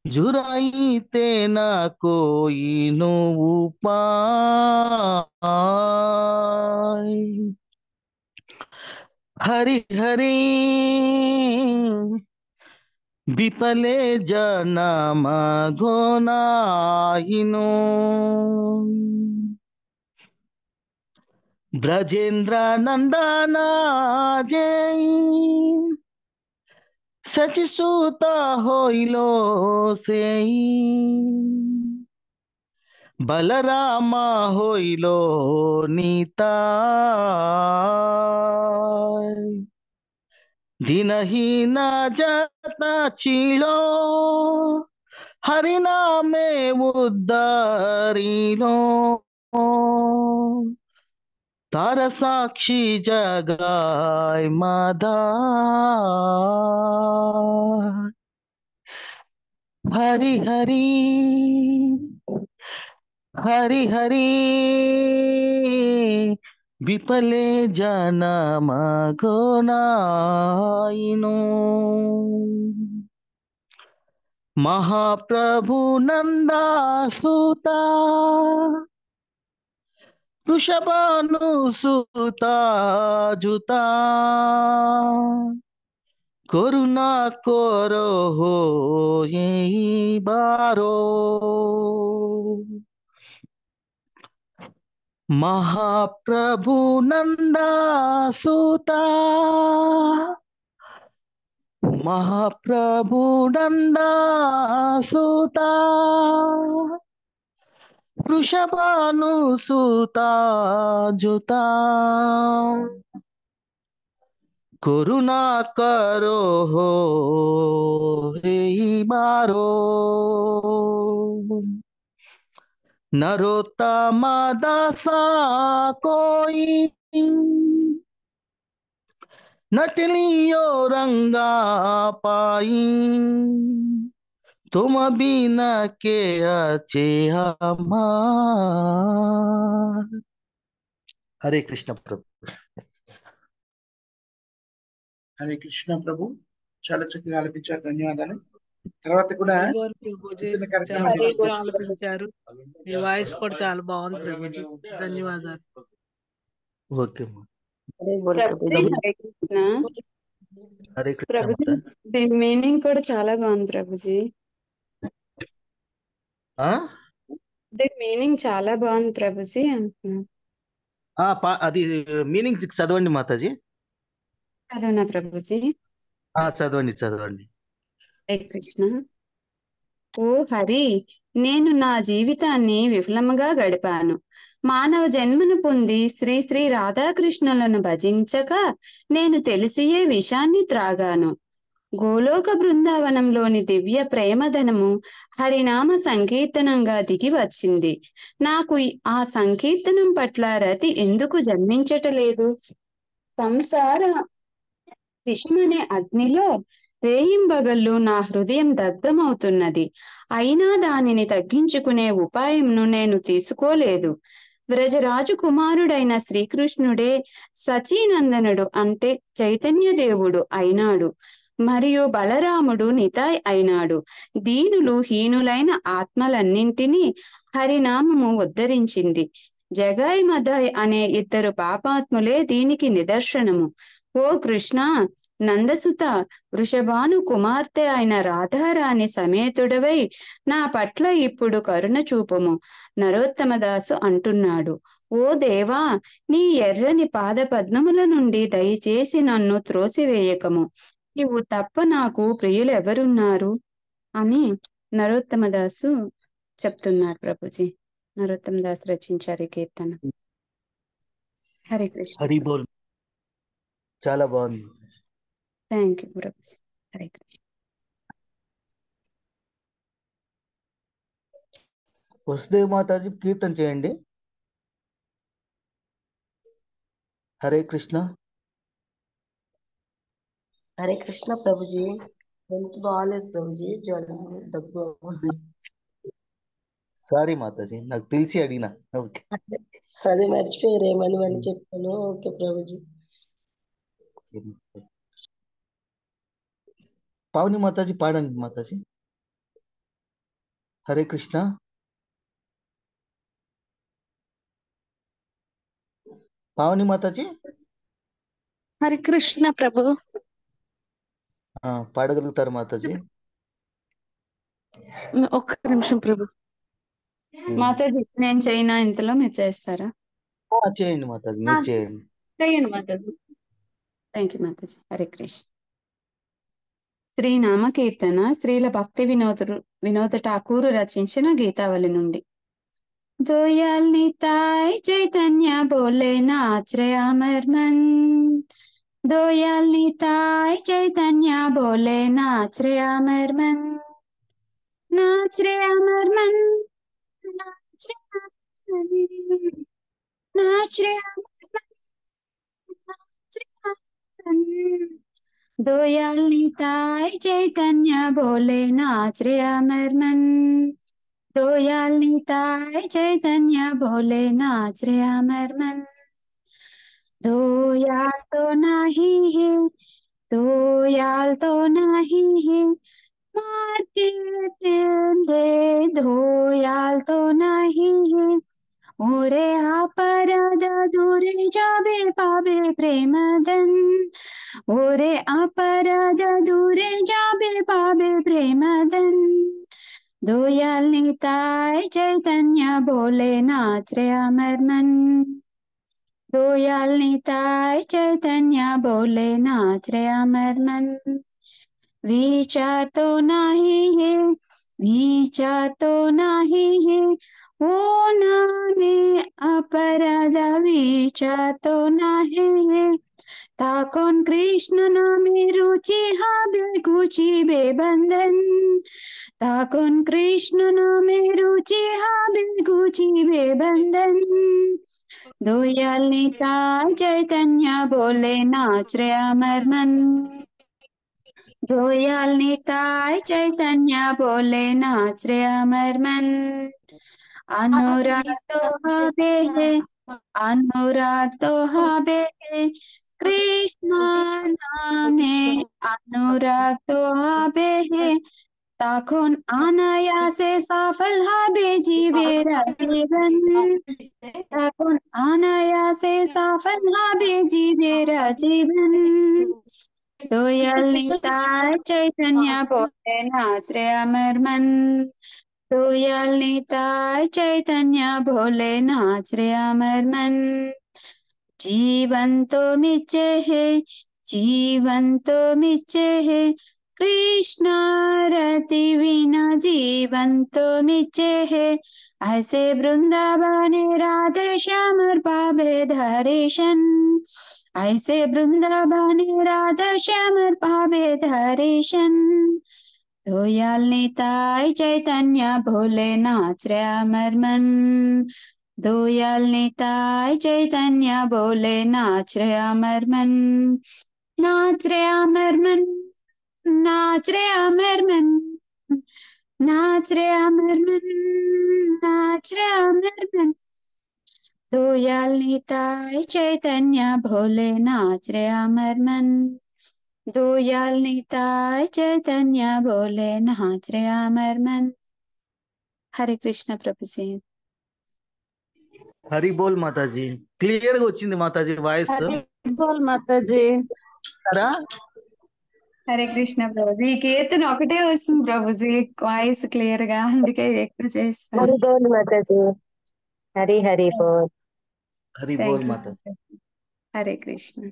जुराईते ना कोई नो उपाय। हरि हरि विपले जनम गोनाहिनो। ब्रजेंद्र नंदना जय सचिसुता होइलो से बलरामा होइलो नीताय। दिनहीन जता चिलो हरिनामे उद्धरिलो। तार साक्षी जगाय माधा। హరి హరి హరి హరి విఫలే జనమగోనాయిను మహాప్రభు నందాసుత వృషభానుసుతాజుత కరుణా కోరో హో యహీ బారో మహాప్రభు నందాసుత మహాప్రభు నందాసుత వృషభానుసుతాజుత కరుణా కరో హో యహీ బారో नरोत्तम दासा कोई नटलियो रंगा पाई तुम बिना के अचे हमार हरे कृष्ण प्रभु హరే కృష్ణ ప్రభు. చాలా చక్కగా ఆలపించారు, ధన్యవాదాలు. తర్వాత కూడా హరిబోల్ ప్రభుజీ, చిన్న చాలా కార్యక్రమం చక్కగా ఆలపించారు. మీ వాయిస్ కూడా చాలా బాగుంది ప్రభుజీ, ధన్యవాదాలు. ఓకే ప్రభుజీ హరే కృష్ణ. హరే కృష్ణ ప్రభుజీ దీని మీనింగ్ కూడా చాలా బాగుంది ప్రభుజీ. దీని మీనింగ్ చాలా బాగుంది ప్రభుజీ అంటున్నాను. అది మీనింగ్ చదవండి మాతాజీ. చదవనా ప్రభుజీ? చదవండి చదవండి. హరే కృష్ణ. ఓ హరి, నేను నా జీవితాన్ని విఫలముగా గడిపాను. మానవ జన్మను పొంది శ్రీ శ్రీ రాధాకృష్ణులను భజించక నేను తెలిసియే విషాన్ని త్రాగాను. గోలోక బృందావనంలోని దివ్య ప్రేమధనము హరినామ సంకీర్తనంగా దిగి వచ్చింది. నాకు ఆ సంకీర్తనం పట్ల రతి ఎందుకు జన్మించటలేదు? సంసార విషమనే అగ్నిలో రేయింబగళ్ళు నా హృదయం దగ్ధమవుతున్నది. అయినా దానిని తగ్గించుకునే ఉపాయంను నేను తీసుకోలేదు. వ్రజరాజు కుమారుడైన శ్రీకృష్ణుడే సచీనందనుడు అంటే చైతన్యదేవుడు అయినాడు. మరియు బలరాముడు నితాయ్ అయినాడు. దీనులు హీనులైన ఆత్మలన్నింటినీ హరినామము ఉద్ధరించింది. జగాయ్ మదాయ్ అనే ఇద్దరు పాపాత్ములే దీనికి నిదర్శనము. ఓ కృష్ణ, నందసుత, వృషభాను కుమార్తె అయిన రాధారాణి సమేతుడవై నా పట్ల ఇప్పుడు కరుణ చూపుము. నరోత్తమదాసు అంటున్నాడు, ఓ దేవా, నీ ఎర్రని పాద పద్మముల నుండి దయచేసి నన్ను త్రోసివేయకము. నీవు తప్ప నాకు ప్రియులెవరున్నారు అని నరోత్తమదాసు చెప్తున్నారు ప్రభుజీ. నరోత్తమదాసు రచించారు ఈ కీర్తన. హరే కృష్ణ. హరి బోల్. చాలా బాగుంది. Thank you Prabhuji. హరే కృష్ణ. వసుదేవ్ మాతాజీ కీర్తన చేయండి. హరే కృష్ణ. హరే కృష్ణ ప్రభుజీ. ఎంత బాగాలేదు ప్రభుజీ, జ్వరం దగ్గు. సారీ మాతాజీ, నాకు పిలిచి అడిగినా. ఓకే, అదే మర్చిపోయారేమని మళ్ళీ చెప్పాను. ఓకే ప్రభుజీ. పావని మాతాజీ పాడండి మాతాజీ. హరే కృష్ణ. పావని మాతాజీ హరే కృష్ణ ప్రభు. పాడగలుగుతారు మాతాజీ? ఒక్క నిమిషం ప్రభు. మాతాజీ నేను చేయనా, ఇంతలో మీరు చేస్తారా? చేయండి మాతాజీ, మీరు చేయండి. చేయండి మాతాజీ. థ్యాంక్ యూ మాతాజీ. హరే కృష్ణ. శ్రీనామ కీర్తన శ్రీల భక్తి వినోద ఠాకూరు రచించిన గీతావళి నుండి. దోయాల్ నితాయ్ చైతన్య బోలే నాచ్ రే అమర్ మన్. దోయాల్ నితాయ్ చైతన్య బోలే నాచ్ రే అమర్ మన్. నాచ్ రే అమర్ మన్, నాచ్ రే అమర్ మన్, నాచ్ రే అమర్ మన్, నాచ్ రే అమర్ మన్. दयाल निताय चैतन्य बोले नाच रे अमर मन। दयाल निताय चैतन्य बोले नाच रे अमर मन। दयाल तो नहीं है, दयाल तो नहीं है, मार के प्रेम दे दयाल तो नहीं है। ओरे अपराध दूरे जाबे पाबे प्रेमदन। ओरे अपराध दूरे जाबे पाबे प्रेमदन। दयाल निताय चैतन्य बोले नाच रे अमर मन। दयाल निताय चैतन्य बोले नाच रे अमर मन। विचार तो नहीं है, विचार तो नहीं है, वो नामे अपराध विचार तो नहीं है। ताकोन कृष्ण नामे रुचि हाबे कुची बेबंधन। ताकोन कृष्ण नामे रुचि हाबे कुची बेबंधन। दयाल निताय चैतन्य बोले नाच रे अमर मन। दयाल निताय चैतन्य बोले नाच रे अमर मन। अनुराग तो हबे है, अनुराग तो हबे है, कृष्ण नामे अनुराग तो हबे है। तखन अनायासे सफल हबे जीवेर जीवन। तखन अनायासे सफल हबे जीवेर जीवन। दयाल निताय चैतन्य बोले नाच रे अमर मन। दयाल निताय चैतन्य बोले नाच रे अमर मन। जीवन तो मिचे है, जीवन तो मिचे है, कृष्ण रति बिना जीवन तो मिचे है। ऐसे वृंदावने राधे श्याम पावे दर्शन। ऐसे वृंदावने राधा श्याम पावे दर्शन। दयाल निताय चैतन्य भोले नाच रे अमर मन। दयाल निताय चैतन्य बोले नाच रे अमर मन। नाच रे अमर मन, नाच रे अमर मन, नाच रे अमर मन, नाच रे अमर मन। दयाल निताय चैतन्य भोले नाच रे अमर मन। दयाल निताय चैतन्य बोले नाच रे अमर मन। हरे कृष्ण प्रभु जी। హరి బోల్ మాతాజీ. క్లియర్ గా వచ్చింది మాతాజీ వాయిస్. హరి బోల్ మాతాజీ. హరే కృష్ణ ప్రభు, ఈ కీర్తన ఒకటే వస్తుంది ప్రభుజీ వాయిస్ క్లియర్ గా, అందుకే ఎక్కువ చేస్తాను. హరి బోల్ మాతాజీ. హరి హరి బోల్. హరి థ్యాంక్ బోల్ యూ. మాతాజీ. హరే కృష్ణ.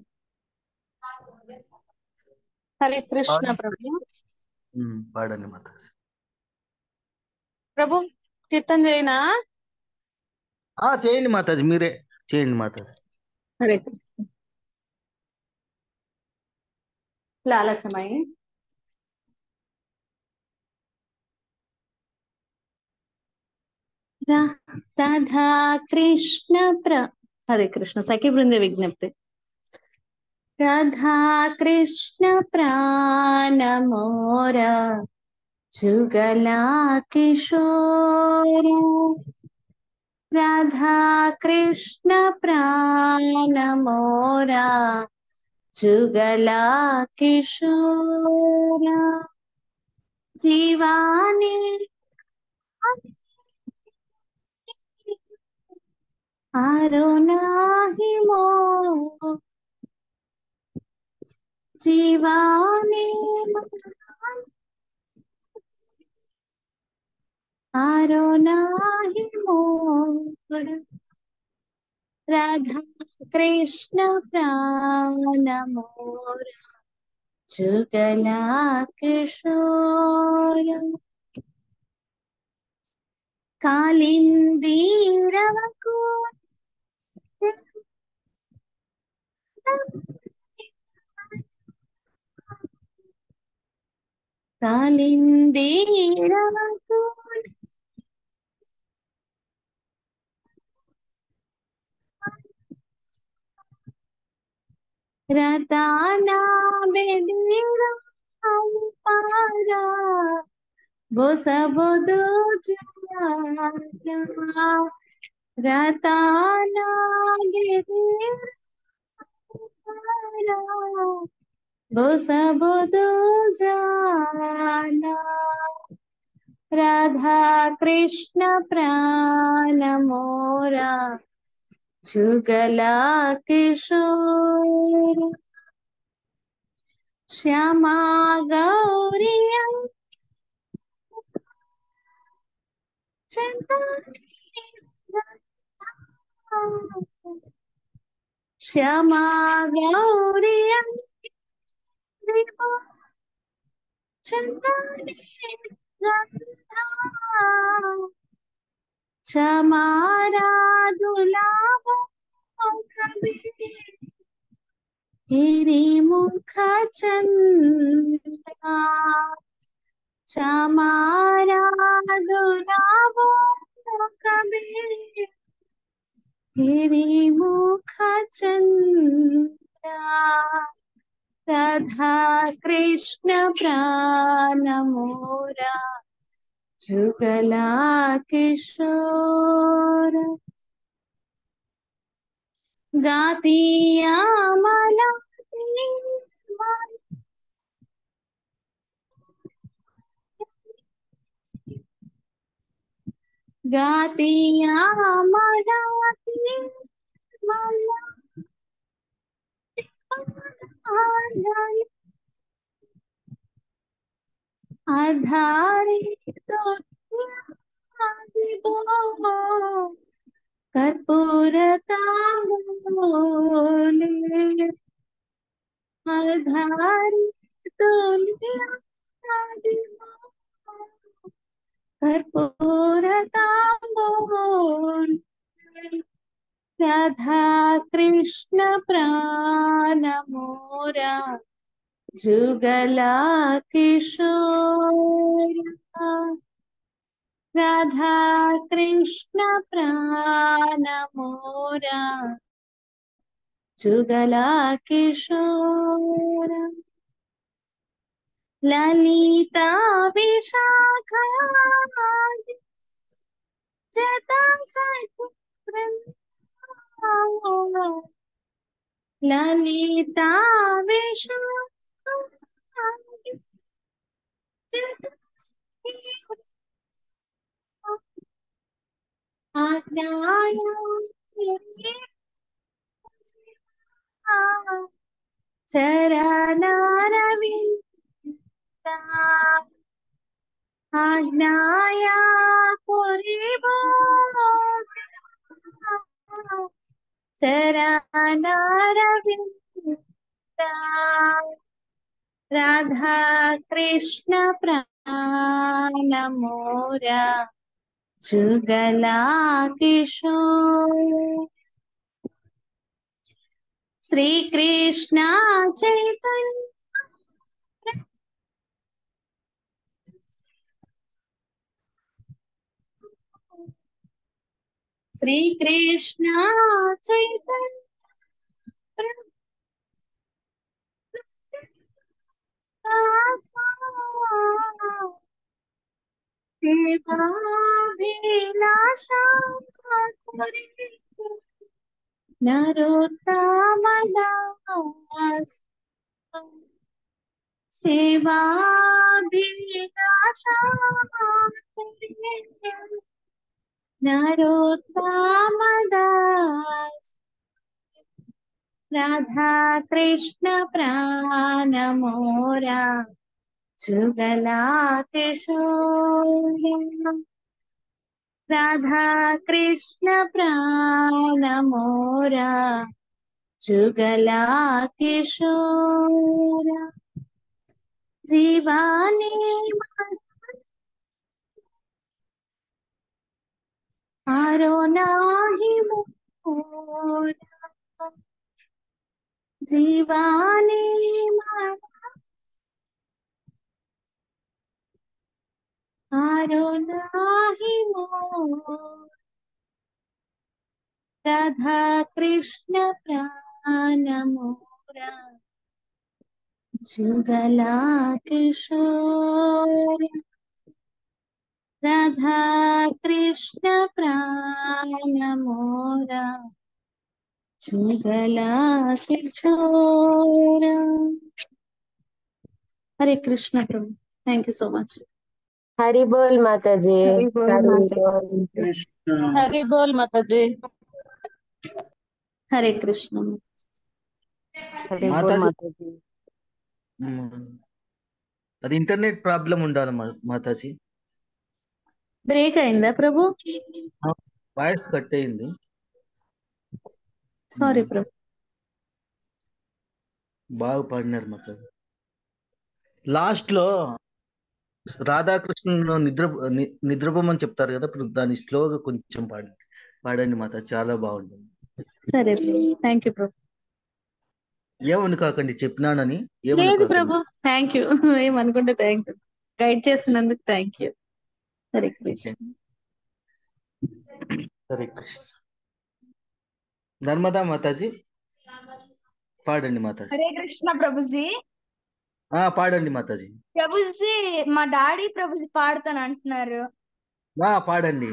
హరే కృష్ణ ప్రభు. పాడండి మాతాజీ. ప్రభు కీర్తన చేయనా? చేయండి మాతాజీ, మీరే చేయండి మాతాజీ. హరే కృష్ణ. లాలా సమయ రాధా కృష్ణ హరే కృష్ణ. సఖి బృంద విజ్ఞప్తి. రాధా కృష్ణ ప్రాణ మోర జుగలా కిశోర। రాధా కృష్ణ ప్రాణ మోర జుగలా కిశోర। జీవాని ఆరో నాహి మో జీవాని ఆరో నాహి మోర। రాధా కృష్ణ ప్రాణ మోర జుగలా కిశోర। కాళిందీ రవకు కాళిందీ రవకు रताना बेदीरा पारा बोस बोधो जाना रताना बेदीरा पारा बोस बोधो जाना राधा कृष्ण प्राण मोरा जुगला किशोर श्यामा गौरी श्यामा गौरी चंदनी चमारा दुलाबो हिरी मुख चंद्रा चमारा दुलाबो कबीर हिरी मुख चंद्रा राधा कृष्ण प्राण मोरा जुगला किशोर गातिया मलाती गातिया मलाती आधारी तो कर्पूर तांबूले आधारी तो कर्पूर तांबूले राधा कृष्ण प्राण मोरा जुगला किशोर राधा कृष्ण प्राण मोरा जुगला किशोर ललिता विशाखा जता ललिता विशाखा चरणारविंदा आज्ञाया पुरिबो चरणारविंदा राधा कृष्ण प्राण मोरा जुगला किशोर श्री कृष्ण चैतन्य श्री कृष्ण चैतन्य सेवाभिलाषा नरोत्तम दास सेवाभिलाषा नरोत्तम दास राधा कृष्ण प्राण मोरा जुगला किशोर राधा कृष्ण प्राण मोरा जुगला किशोर जीवानी आरो नाही मोरा जीवानी आरो नाही मोर राधा कृष्ण प्राण मोरा जुगला किशोर राधा कृष्ण प्राण मोरा जुगला किशोर। हरे कृष्ण प्रभु, thank you so much. Hari बोल माता जी। हरि बोल हरि माता बोल। కృష్ణ హరి బోల్ మాతాజీ। हरे कृष्ण। हरि बोल మాతాజీ माता जी। అది ఇంటర్నెట్ ప్రాబ్లం ఉండాలి మాతాజీ. బ్రేక్ అయిందా ప్రభు? వాయిస్ కట్ అయింది. సారీ ప్రభు. బాగా పాడినారు మాతాజీ. లాస్ట్ లో రాధాకృష్ణులను నిద్రపోమని చెప్తారు కదా, ఇప్పుడు దాన్ని స్లోగా కొంచెం పాడండి మాత, చాలా బాగుంటుంది. సరే ప్రభు, థ్యాంక్ యూ ప్రభు. ఏమను కాకండి, చెప్పినానని లేదు ఏమనుకోకండి. ప్రభు, థ్యాంక్ యూ. ఏమనుకుంటే థ్యాంక్స్. గైడ్ చేస్తున్నందుకు థ్యాంక్ యూ. హరే కృష్ణ. హరే కృష్ణ. నర్మదా మాతాజీ పాడండి మాతాజీ. హరే కృష్ణ ప్రభుజీ. పాడండి మాతాజీ. ప్రభుజీ మా డాడీ ప్రభుజీ పాడతాను అంటున్నారు. పాడండి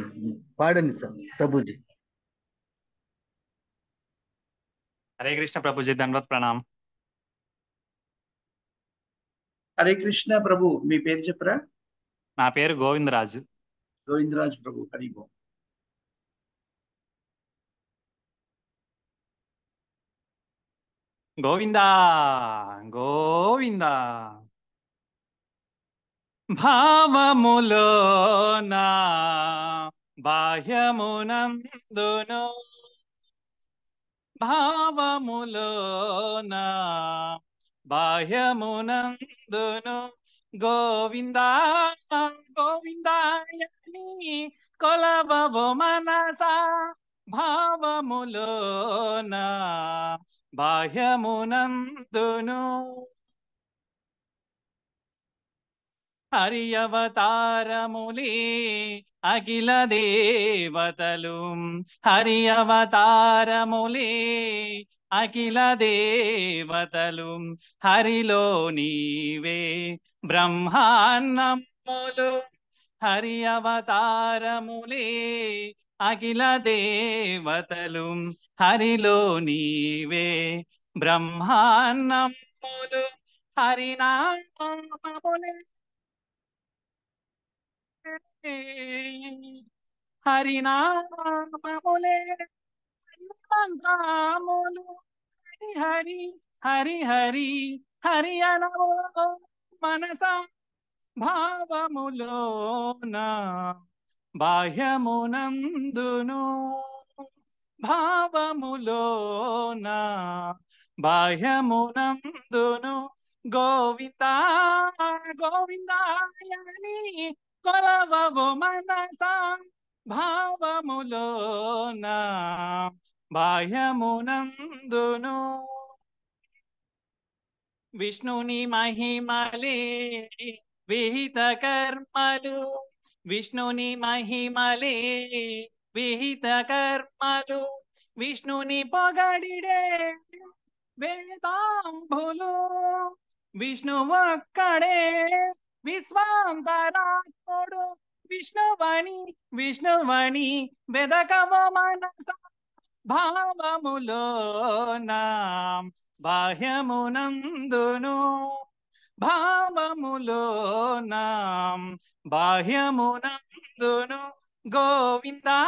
పాడండి సార్ ప్రభుజీ. హరే కృష్ణ ప్రభుజీ, దండవత్ ప్రణామ్. హరే కృష్ణ ప్రభు, మీ పేరు చెప్పరా? నా పేరు గోవిందరాజు. గోవిందరాజు ప్రభు, హరి ఓం. గోవిందా గోవిందా భావములోన బాహ్యమునందును భావములోన బాహ్యమునందును గోవిందా గోవిందాయని కొలవవు మనసా భావములోన బాహ్యమునందును హరి అవతారములే అఖిల దేవతలు హరి అవతారములే అఖిల దేవతలు హరిలో నీవే బ్రహ్మాన్నములు హరి అవతారములే అఖిల దేవతలు హరిలో నీవే బ్రహ్మాన్నములు హరినామములే హరినామములే మంత్రములు హరి హరి హరి హరి హరి అనవో మనస భావములోన బాహ్యమునందును భావములోన బాహ్యమునందును గోవిందా గోవిందాయని కొలవవు మనస భావములోన బాహ్యమునందును విష్ణుని మహిమలే విహిత కర్మలు విష్ణుని మహిమలే విహిత కర్మలు విష్ణుని పొగడిడే వేదాంబులు విష్ణు ఒక్కడే విశ్వాంతరాత్ముడు విష్ణువని విష్ణువని వెదకవ మనస భావములోన బాహ్యమునందును భావములోన బాహ్యమునందును గోవిందా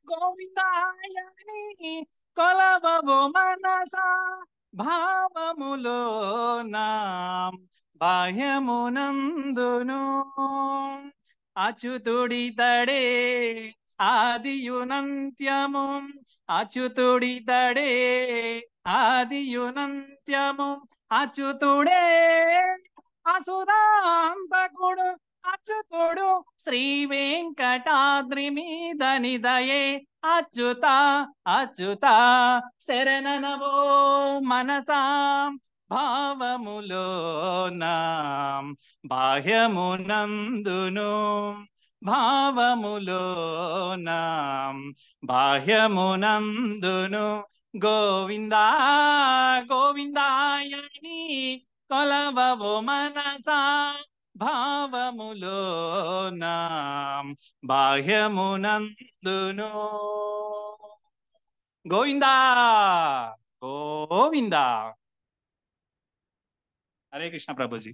గోవిందాయని కొలవవు మనస భావములోన బాహ్యమునందును అచ్యుతుడితడే ఆదియునంత్యము అచ్యుతుడితడే ఆదియునంత్యము అచ్యుతుడే అసురాంతకుడు అచ్యుతుడు శ్రీ వెంకటాద్రి మీద నిదయే అచ్యుత అచ్యుత శరణనవో మనసా భావములోన బాహ్యమునందును భావములోన బాహ్యమునందును గోవిందా గోవిందాయని కొలవవు మనసా భావములోన బాహ్యమునందును. గోవిందా గోవిందా. హరే కృష్ణ ప్రభుజీ.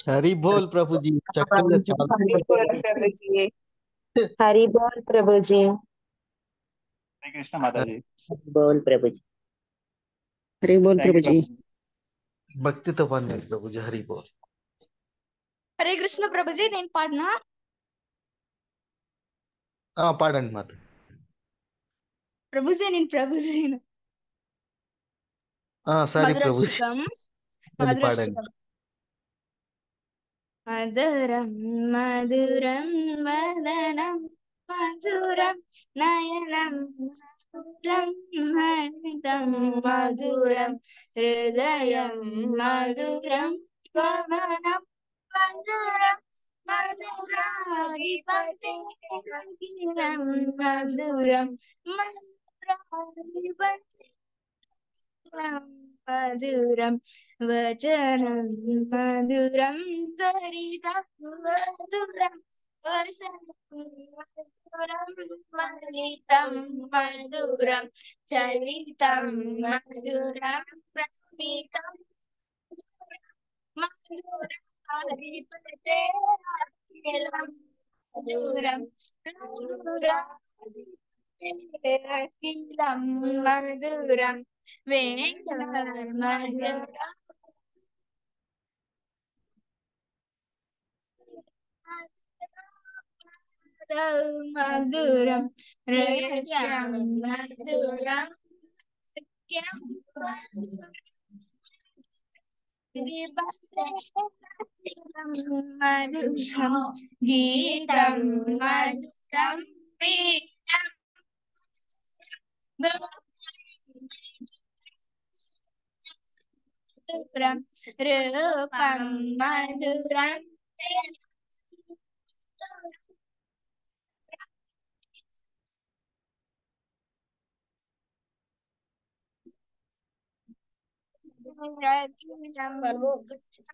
హరి బోల్ ప్రభుజీ, చక్కగా చాలా హరి బోల్ ప్రభుజీ. హరే కృష్ణ మాతాజీ. బోల్ ప్రభుజీ. హరి బోల్ ప్రభుజీ. భక్తితో పన్నారు ప్రభుజీ. హరి బోల్. హరే కృష్ణ ప్రభుజీ, నేను పాడినా? పాడండి మాత. ప్రభుజీ నేను ప్రభుజీ. సరే ప్రభుజీ, పాడండి. మధురం మధురం వదనం మధురం నయనం మధురం హరితం మధురం హృదయం మధురం పవనం మధురం మధురాధిపతి అఖిలం మధురం మధురాధిపతి మధురం వచనం మధురం ధరితం మధురం మధురం మలితం మధురం చలితం మధురం ప్రమితం మధురం అధిపతే అఖిలం మధురం అఖిలం మధురం మధురం హృదయం మధురం మధురం గీతం మధురం పీఠం మధురం రూపం మధురం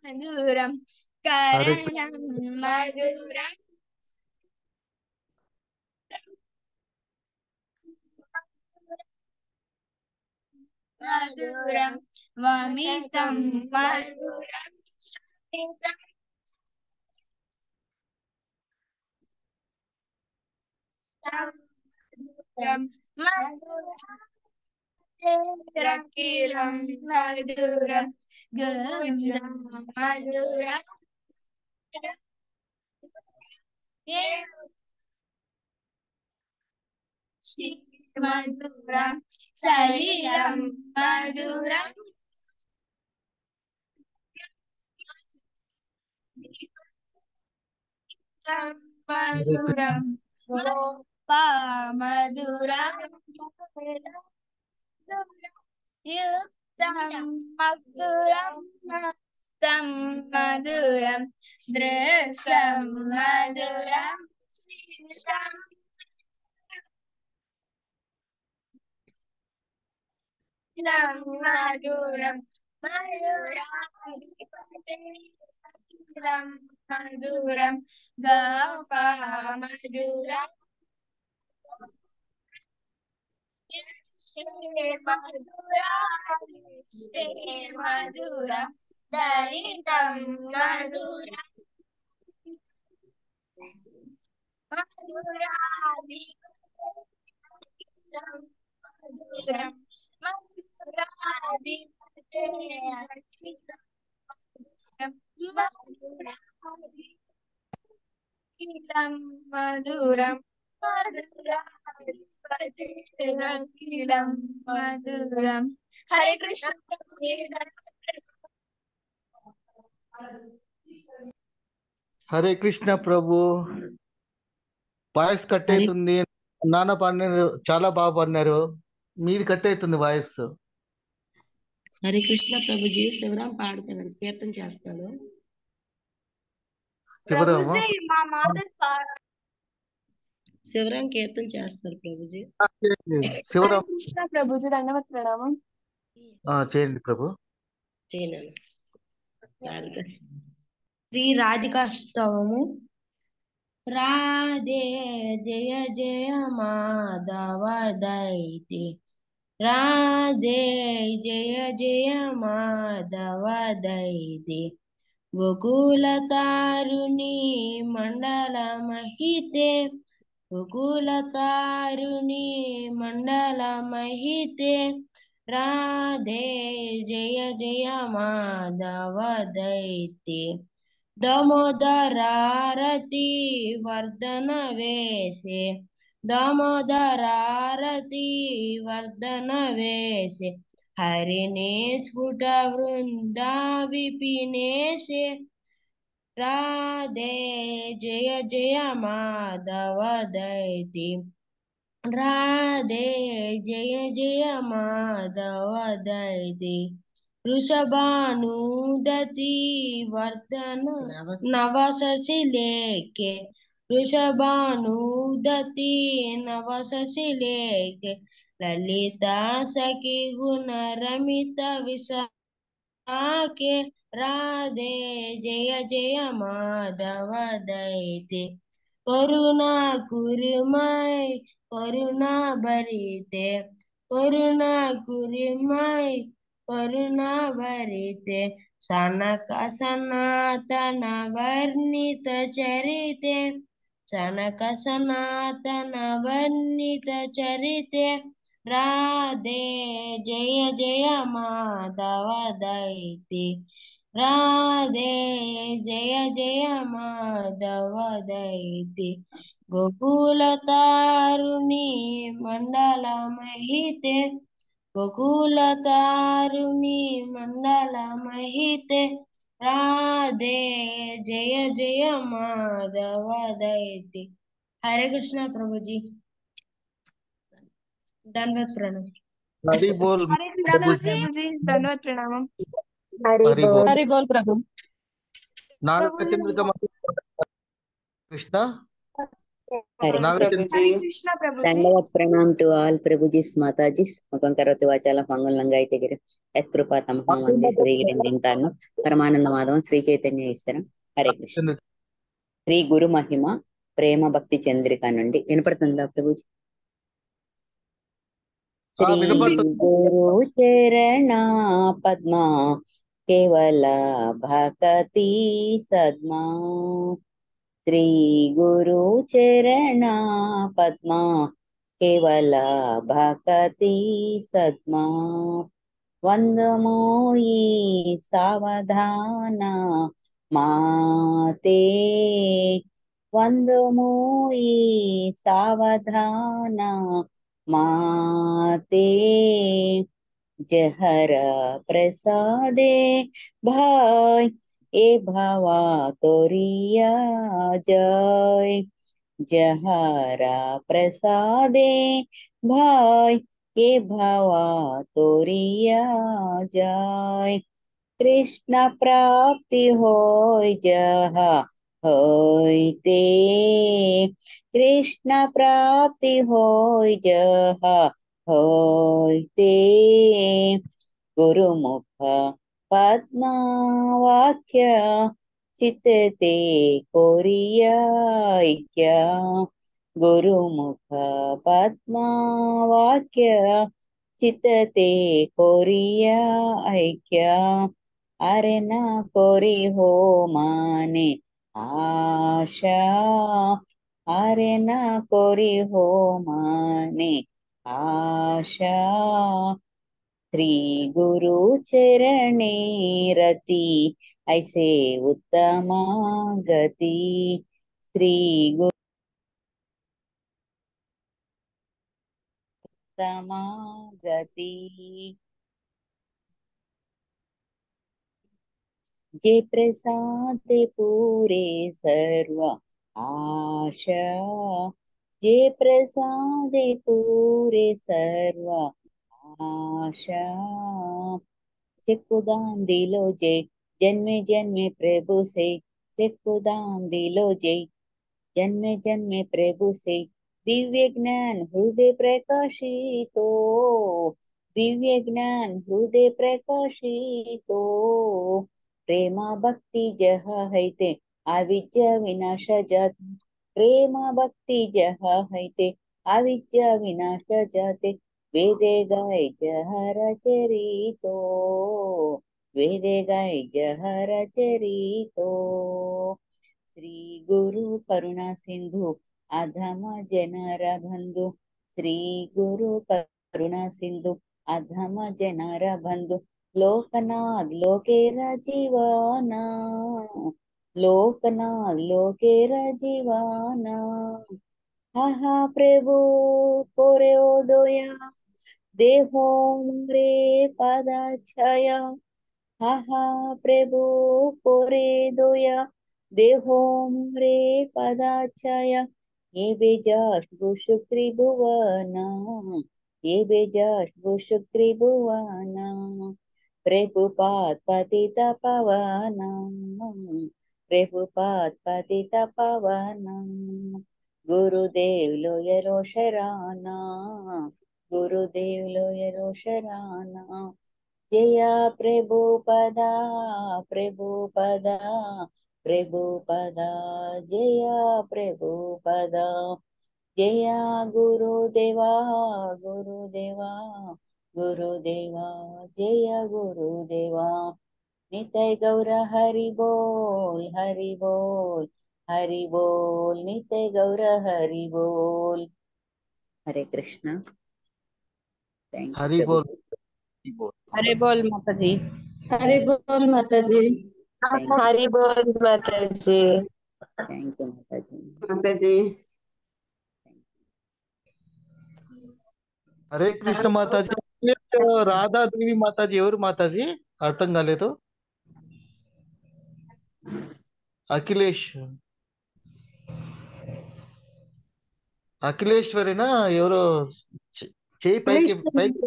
మధురం కరణం మధురం మధురం వమితం మధురం మధురం మధురం గోవిందం మధురం మధురం శరీరం మధురం మధురం గోపా మధురం యుక్తం మధురం మస్తం మధురం దృశ్యం మధురం మధురం మధురం మధురం గోపా మధురం మధురం దళితం మధురం మధురం మధురాధిపతే అఖిలం మధురం మధురాధిపతే మధురం. హరే కృష్ణ. హరే కృష్ణ ప్రభు. వాయిస్ కట్ అవుతుంది. నాన్న పాడినారు, చాలా బాగా పాడినారు. మీది కట్ అవుతుంది వాయిస్. హరే కృష్ణ ప్రభుజీ. శివరాం పాడుతున్నాడు, కీర్తన చేస్తాడు. శివరామ మా మాత శివరాం కీర్తన చేస్తారు ప్రభుజీ. శివరాం కృష్ణ ప్రభుజీ దండవత్ ప్రణామం. చేయండి ప్రభు. శ్రీ రాధికాష్టవము. రాధే జయ జయ మాధవ దైతే, రాధే జయ జయ మాధవ దైతే, గోకుల తారుణి మండల మహితే, గోకుల తారుణి మండల మహితే, రాధే జయ జయ మాధవ దైతే, దామోదరారతి వర్ధన వేసే, దామోదరారతి వర్ధన వేసే, హరినే స్ఫుట వృందా విపినేసే, రాధే జయ జయ మాధవ దైతే, రాధే జయ జయ మాధవ దైతే, వృషభానుదతి వర్ధన నవశశి లేకే, వృషభానుదతి నవశశి లేకే, లలిత సఖి గుణ రమిత విశాఖే, రాధే జయ జయ మాధవ దైతే, కరుణా కురుమై కరుణా భరితే, కరుణా కురుమై కరుణా భరితే, సనక సనాతన వర్ణిత చరితే, సనక సనాతన వర్ణిత చరితే, రాధే జయ జయ మాధవ దైతే, రాధే జయ జయ మాధవ దైతే, గోకుల తారుణి మండల మహితే, గోకుల తారుణి మండల మహితే, రాధే జయ జయ మాధవ దైతే. హరే కృష్ణ ప్రభుజీ. ధన్యవాద ప్రణామం. హరి బోల్ హరే కృష్ణ ప్రభుజీ దండవత్ ప్రణామం. హరి బోల్. హరి బోల్ ప్రభు. నాగచంద్రిక కృష్ణ. దండవత్ Pranam to all prabhujis Matajis. ముఖం కరోతి వాచాలం పంగులం గాయతగిరి యత్కృపా తమహం వందే శ్రీగిరిం దింతాను పరమానంద మాధవం శ్రీ చైతన్య ఈశ్వరం. హరే కృష్ణ. శ్రీ గురు మహిమ ప్రేమ భక్తి చంద్రిక నుండి వినపడుతుందా ప్రభుజీ? శ్రీ గురు చరణ పద్మా కేవల భక్తి సద్మా, శ్రీ గురు చరణ పద్మా కేవల భక్తి సద్మా, వందమోయి సావధాన మాతే, వందమోయి సావధాన माते, जहर प्रसादे भाई ए भावा तोरिया जय, जहरा प्रसादे भाई ए भावा तोरिया जय, कृष्ण प्राप्ति होय जहा होयते, कृष्ण प्राप्ति होय जहा होयते, गुरुमुख पद्मा वाक्य चित्ते कोरिया ऐक्य, गुरुमुख पद्मा वाक्य चित्ते कोरिया ऐक्य, अरे ना कोरी हो माने आशा, अरे ना कोरी हो माने आशा, श्री गुरु चरणे रति ऐसे उत्तम गति, श्री गुरु उत्तम गति, जे प्रसाद पूरे सर्व आशा, जे प्रसाद पूरे सर्व आशा, చెక్కుదాం దిలో జై జన్మే జన్మే ప్రభు से చెక్కుదాం దిలో జై జన్మే జన్మే ప్రభు से दिव्य ज्ञान हृदय प्रकाशितो, दिव्य ज्ञान हृदय प्रकाशितो, प्रेम भक्ति जहा हैते अविद्या विनाश जाते, प्रेम भक्ति जहा हैते अविद्या विनाश जाते, वेदे गाय जहर चरितो, वेदे गाय जहर चरितो, श्री गुरु करुणा सिंधु अधम जनर बंधु, श्री गुरु करुणा सिंधु अधम जनर बंधु, लोकनाथ लोकेर जीवाना, लोकनाथ लोकेर जीवाना, हा प्रभु कोरे दया देहो रे पदाच्छाया, हा प्रभु कोरे दया देहो रे पदाच्छाया, ये बेजाश भुशुक्री भुवना, ये बेजाश भुशुक्री भुवना, प्रभुपाद पतित पावना, प्रभुपाद पतित पावना, गुरुदेव लोयरो शराना, गुरुदेव लोयरो शराना, जया प्रभुपदा प्रभुपदा प्रभुपदा, जया प्रभुपदा, जया गुरुदेवा गुरुदेवा गुरुदेवा, जय गुरुदेवा, नित्य गौर हरि बोल हरि बोल हरि बोल, नित्य गौर हरि बोल। हरे कृष्णा। थैंक हरि यू बोल, प्रभु। हरि बोल। हरे बोल माता जी। हरि बोल माता जी। हरि बोल माता जी। थैंक यू माता जी। माता जी। హరే కృష్ణ మాతాజీ. రాధాదేవి మాతాజీ ఎవరు మాతాజీ? అర్థం కాలేదు. అఖిలేష్, అఖిలేశ్వరినా ఎవరో చేయి పైకి పైకి.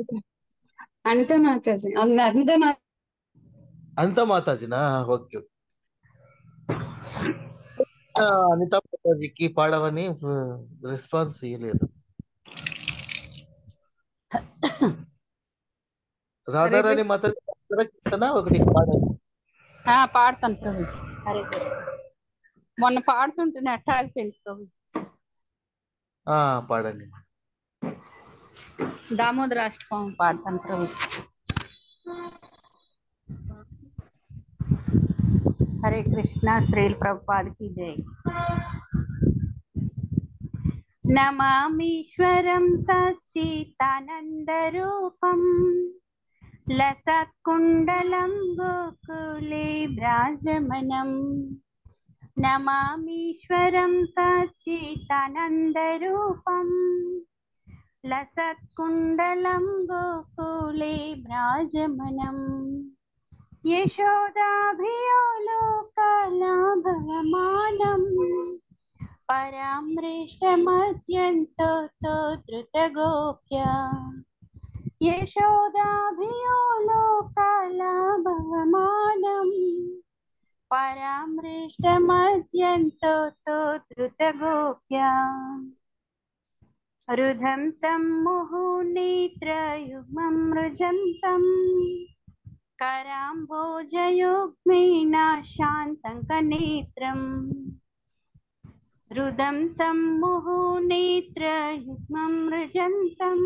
అనిత మాతాజీ, అనిత మాతాజీనా? ఓకే. అనిత మాతాజీకి పాడవని రెస్పాన్స్ ఇవ్వలేదు. రాధారాణి మాతాజీ ఒకటి పాడాలి. పాడతాను ప్రభుజీ. హరే కృష్ణ. మొన్న పాడుతుంటేనే అట్ట ఆగిపోయింది ప్రభుజీ. పాడండి. దామోదర అష్టకం పాడతాను ప్రభుజీ. హరే కృష్ణ. శ్రీల ప్రభుపాదకి జై. నమామీశ్వరం సచ్చిదానందరూపం లసత్కుండలం గోకులే విరాజమానం, నమామీశ్వరం సచ్చిదానందరూపం లసత్కుండలం గోకులే విరాజమానం, యశోదాభియోలోకలాభవమానం పరామృష్టమత్యంతో ధృతగోప్యా, యశోదాభియోలోకలాభవమానం పరామృష్టమత్యంతో ధృతగోప్యా, రుధం తం ముహునేత్రయుగ్మం మృజంతం कराम्भोजयुग्मेन शान्तं कनेत्रम्, रुदं तं मुहुनेत्रयुग्मं मृजन्तं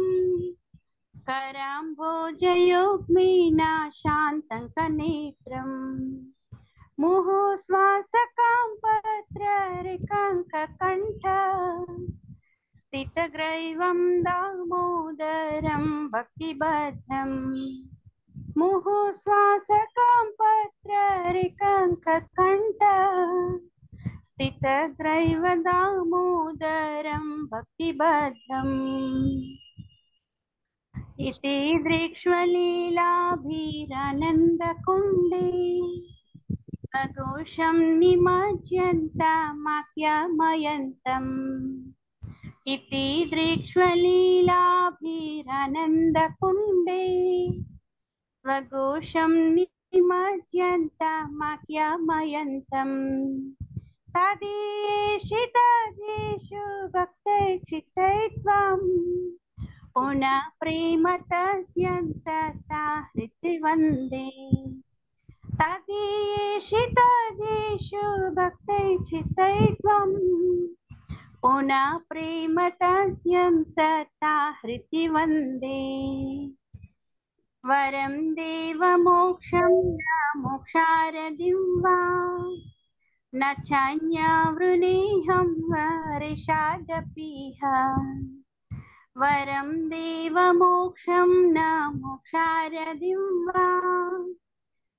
कराम्भोजयुग्मेन शान्तं कनेत्रम्, मुहुश्वासकां पत्ररिकाङ्ककण्ठ स्थितग्रैवं दामोदरं भक्तिबद्धम्, मुहुश्वासकां पत्ररिकाङ्ककण्ठ स्थितग्रैव दामोदरं भक्तिबद्धम्, इति दृक्ष्वलीलाभिरानन्दकुण्डे सघोषं निमज्जन्तमाख्यामयन्तम्, इति दृक्ष्वलीलाभिरानन्दकुण्डे स्वघोषं निमज्जन्तमाख्यामयन्तम्, तदीशितजेषु भक्तैर्चित्तैत्वम् पुनः प्रेम तस्यं सता हृतिवन्दे तदीशितजेषु भक्तैर्चित्तैत्वम् पुनः प्रेम तस्यं सता हृतिवन्दे वरं देवमोक्षं न मोक्षारदिं वा न चान्यावृणेऽहं वर्षादपीह वरं देवमोक्षं न मोक्षारदिं वा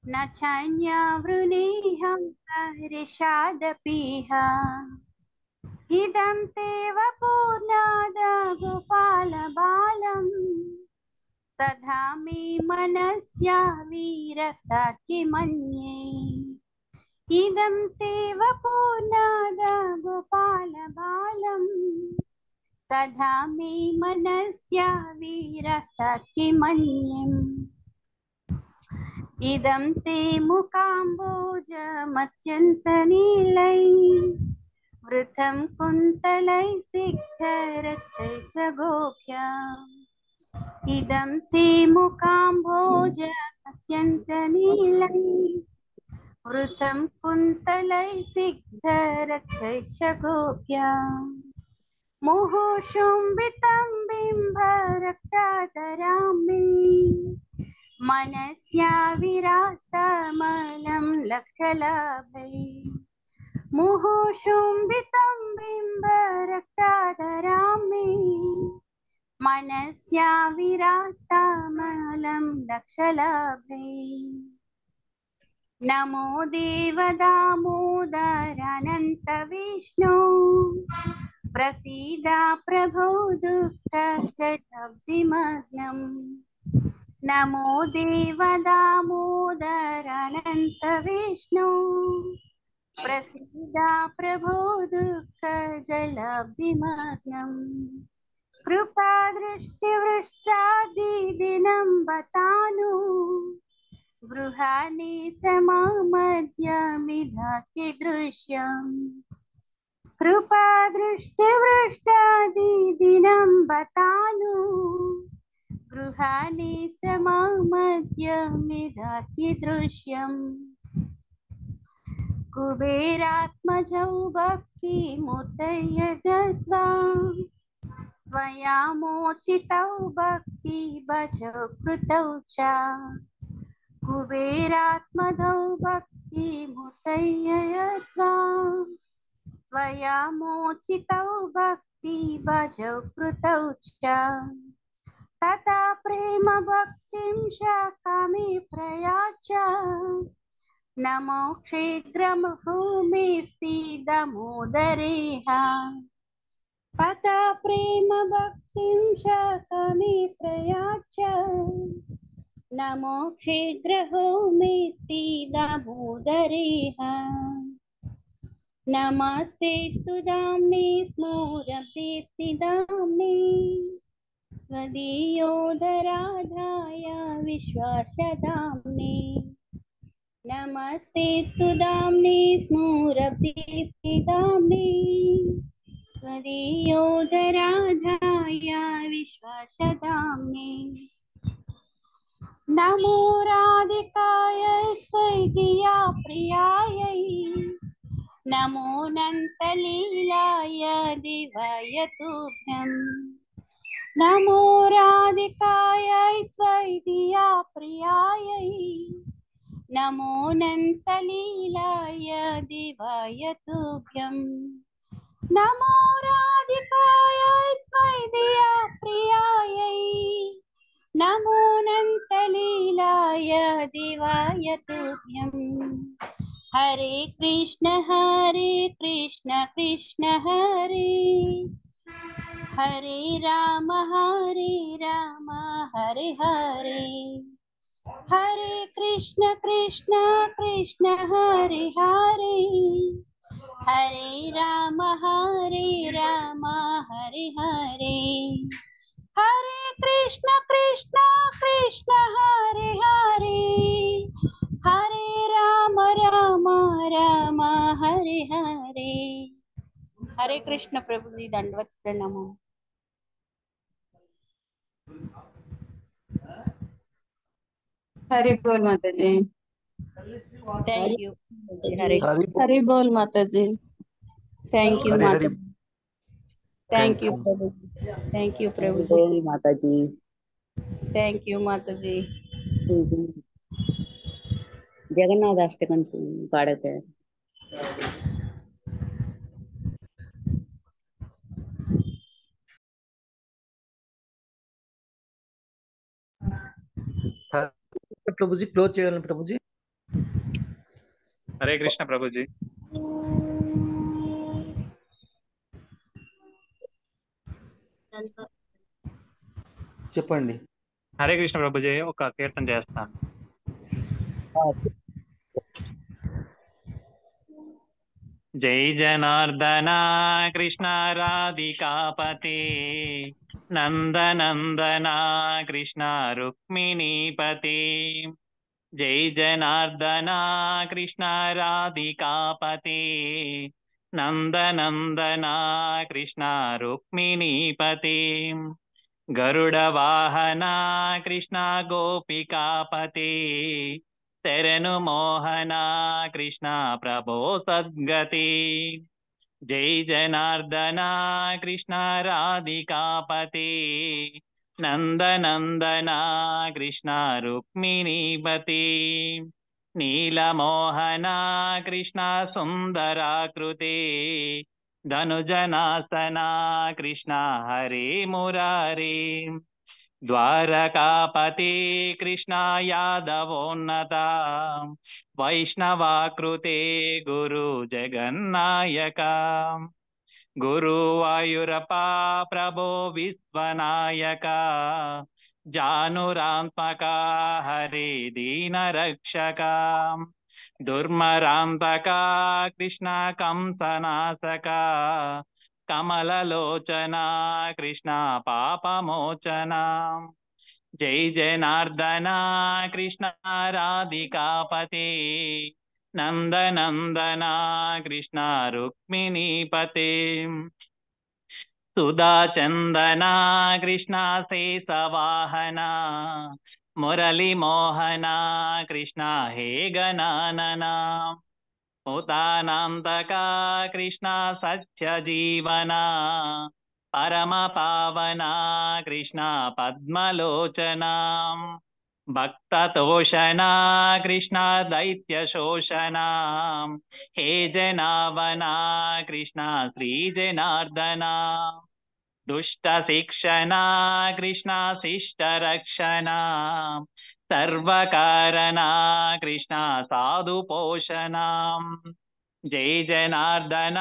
न चान्यावृणेऽहं वर्षादपीह इदं तेव पूर्णाद गोपालबालम् सदा मे मनस्या वीरस्तात् मन्ये इदं तेव पूर्णाद गोपालबालम् सदा मे मनस्या वीरस्तात् मन्ये इदं ते मुकाम्बोजमत्यन्तनीलै वृथं कुन्तलै सिद्धरचैत्रगोप्याम् इदं ते मुकाम्बोजमत्यन्तनीलै वृथं कुन्तलै सिद्धरचैत्रगोप्याम् मुहुशुम्बितं बिम्बरक्तातरां मे मनस्या विरास्तमलं लक्षलाभै मुहुशुम्बितं बिम्बरक्तातरां मे मनस्या विरास्तमलं लक्षलाभै नमो देवदामोदरानन्त विष्णु प्रसीद प्रभो दुःखजलब्धिमग्नम् नमो देवदामोदरानन्त विष्णु प्रसीद प्रभो दुःखजलब्धिमग्नम् कृपादृष्टिवृष्टादिदिनं बतानु गृहाणि समामध्यमिदति दृश्यम् कृपादृष्टिवृष्टादिदिनं बतानु गृहाणि समामध्यमिदति दृश्यम् कुबेरात्मजौ भक्तिमूर्तये दत्त्वा त्वया मोचितौ भक्तिभजौ कृतौ च कुबेरात्मजौ भक्तिमूर्तये दत्त्वा त्वया मोचितौ भक्तिभजौ कृतौ च तथा प्रेम भक्तिं च कामे प्रयाच नमो शीघ्रमुहुमिस्तिदमोदरेह तथा प्रेम भक्तिं च कामे प्रयाच नमो शीघ्रमुहुमिस्तिदमोदरेह नमस्ते स्तुदाम्ने स्मोरदीप्तिदाम्ने त्वदीयोदराधाय विश्वासदाम्ने नमस्ते स्तुदाम्ने स्मोरदीप्तिदाम्ने त्वदीयोदराधाय विश्वासदाम्ने नमो राधिकाय त्वयिया प्रियायै नमो नन्तलीलाय दिवाय तुभ्यम् नमो राधिकायै त्वयिया प्रियायै नमो नन्तलीलाय दिवाय तुभ्यम् नमो राधिकायै त्वयिया प्रियायै नमो नन्तलीलाय दिवाय तुभ्यम् हरे कृष्ण कृष्ण हरे हरे राम हरे हरे हरे कृष्ण कृष्ण हरे हरे हरे राम हरे हरे हरे कृष्ण कृष्ण हरे हरे हरे राम हरे हरे हरे कृष्ण प्रभु जी, दंडवत प्रणाम। हरि बोल माता जी। थैंक यू हरे हरे हरि बोल माता जी। थैंक यू हरे माता हरि जी। थैंक यू थैंक प्रभु जी। थैंक यू प्रभु जी। बोल माता जी। थैंक यू माता जी। జగన్నాథ అష్టకం పాడతారు. प्रभु जी क्लोज చేయాలి प्रभु जी। हरे कृष्ण प्रभु जी। చెప్పండి। హరే కృష్ణ ప్రభుజీ, ఒక కీర్తన చేస్తాను। జై జనార్దన కృష్ణ రాధికాపతే నందనందన కృష్ణ రుక్మిణీపతే। జై జనార్దన కృష్ణ రాధికాపతే నందనందన కృష్ణ రుక్మిణీపతే। గరుడ వాహన కృష్ణ గోపికాపతే శరణు మోహన కృష్ణ ప్రభో సద్గతి। జై జనార్దన కృష్ణ రాధికాపతే నందనందన కృష్ణ రుక్మిణీపతే। నీలమోహన కృష్ణ సుందరాకృతే ధనుజనాసన కృష్ణ హరే మురారే। ద్వారకాపతి కృష్ణ యాదవోన్నత వైష్ణవాకృతే గురు జగన్నాయక। గురువాయూరపా ప్రభో విశ్వనాయక జానురాంతక హరే దీనరక్షక। దుర్మరాంతక కృష్ణ కంసనాశక కమలలోచన కృష్ణ పాపమోచన। జై జనార్దన కృష్ణ రాధికాపతే నందనందన కృష్ణ రుక్మిణీపతే। సుధాచందన కృష్ణ శేషవాహన మురళీమోహన కృష్ణ హే గణానన। ముతానాంతక కృష్ణ సత్యజీవన పరమ పావన కృష్ణ పద్మలోచన। భక్తతోషణ కృష్ణ దైత్యశోషణ హే జనావన కృష్ణ శ్రీ జనార్దన। దుష్ట శిక్షణ కృష్ణ శిష్ట రక్షణ సర్వకారణ కృష్ణ సాధు పోషణ। జై జనార్దన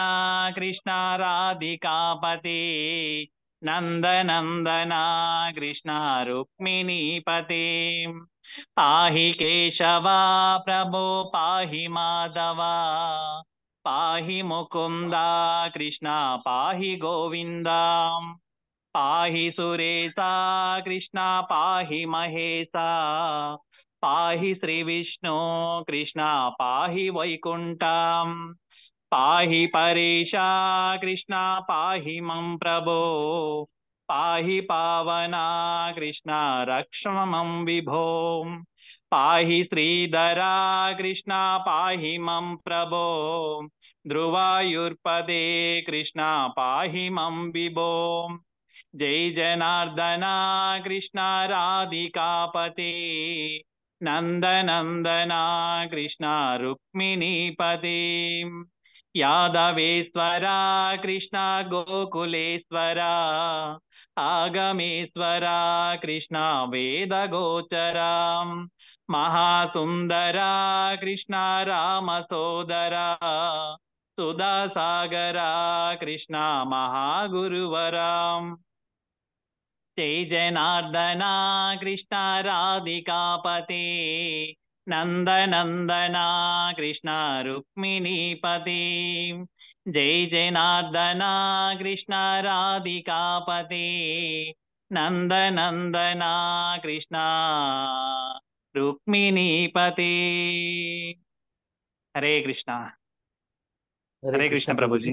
కృష్ణ రాధికాపతే నందనందన కృష్ణ రుక్మిణీపతే। పాహి కేశవ ప్రభో పాహి మాధవ పాహి ముకుంద కృష్ణ పాహి గోవింద। పాహి సురేశ కృష్ణ పాహి మహేశ పాహి శ్రీ విష్ణు కృష్ణ పాహి వైకుంఠ। పాహి పరేశ కృష్ణ పాహి మం ప్రభో పాహి పావన కృష్ణ రక్ష మం విభో। పాహి శ్రీధర కృష్ణ పాహి మం ప్రభో ధ్రువాయుర్పదే కృష్ణ పాహి మం విభో। జై జనార్దన కృష్ణ రాధికాపతే నందనందన కృష్ణ రుక్మిణీపతే। యాదవేశ్వర కృష్ణ గోకులేశ్వర ఆగమేశ్వర కృష్ణ వేదగోచర। మహాసుందర కృష్ణ రామ సోదర సుధాసాగర కృష్ణ మహాగురువర। జై జనార్దన కృష్ణ రాధికాపతే నందనందన కృష్ణ రుక్మిణీపతే। జై జనార్దన కృష్ణ రాధికాపతే నందనందన కృష్ణ రుక్మిణీపతే। హరే కృష్ణ। హరే కృష్ణ ప్రభుజీ।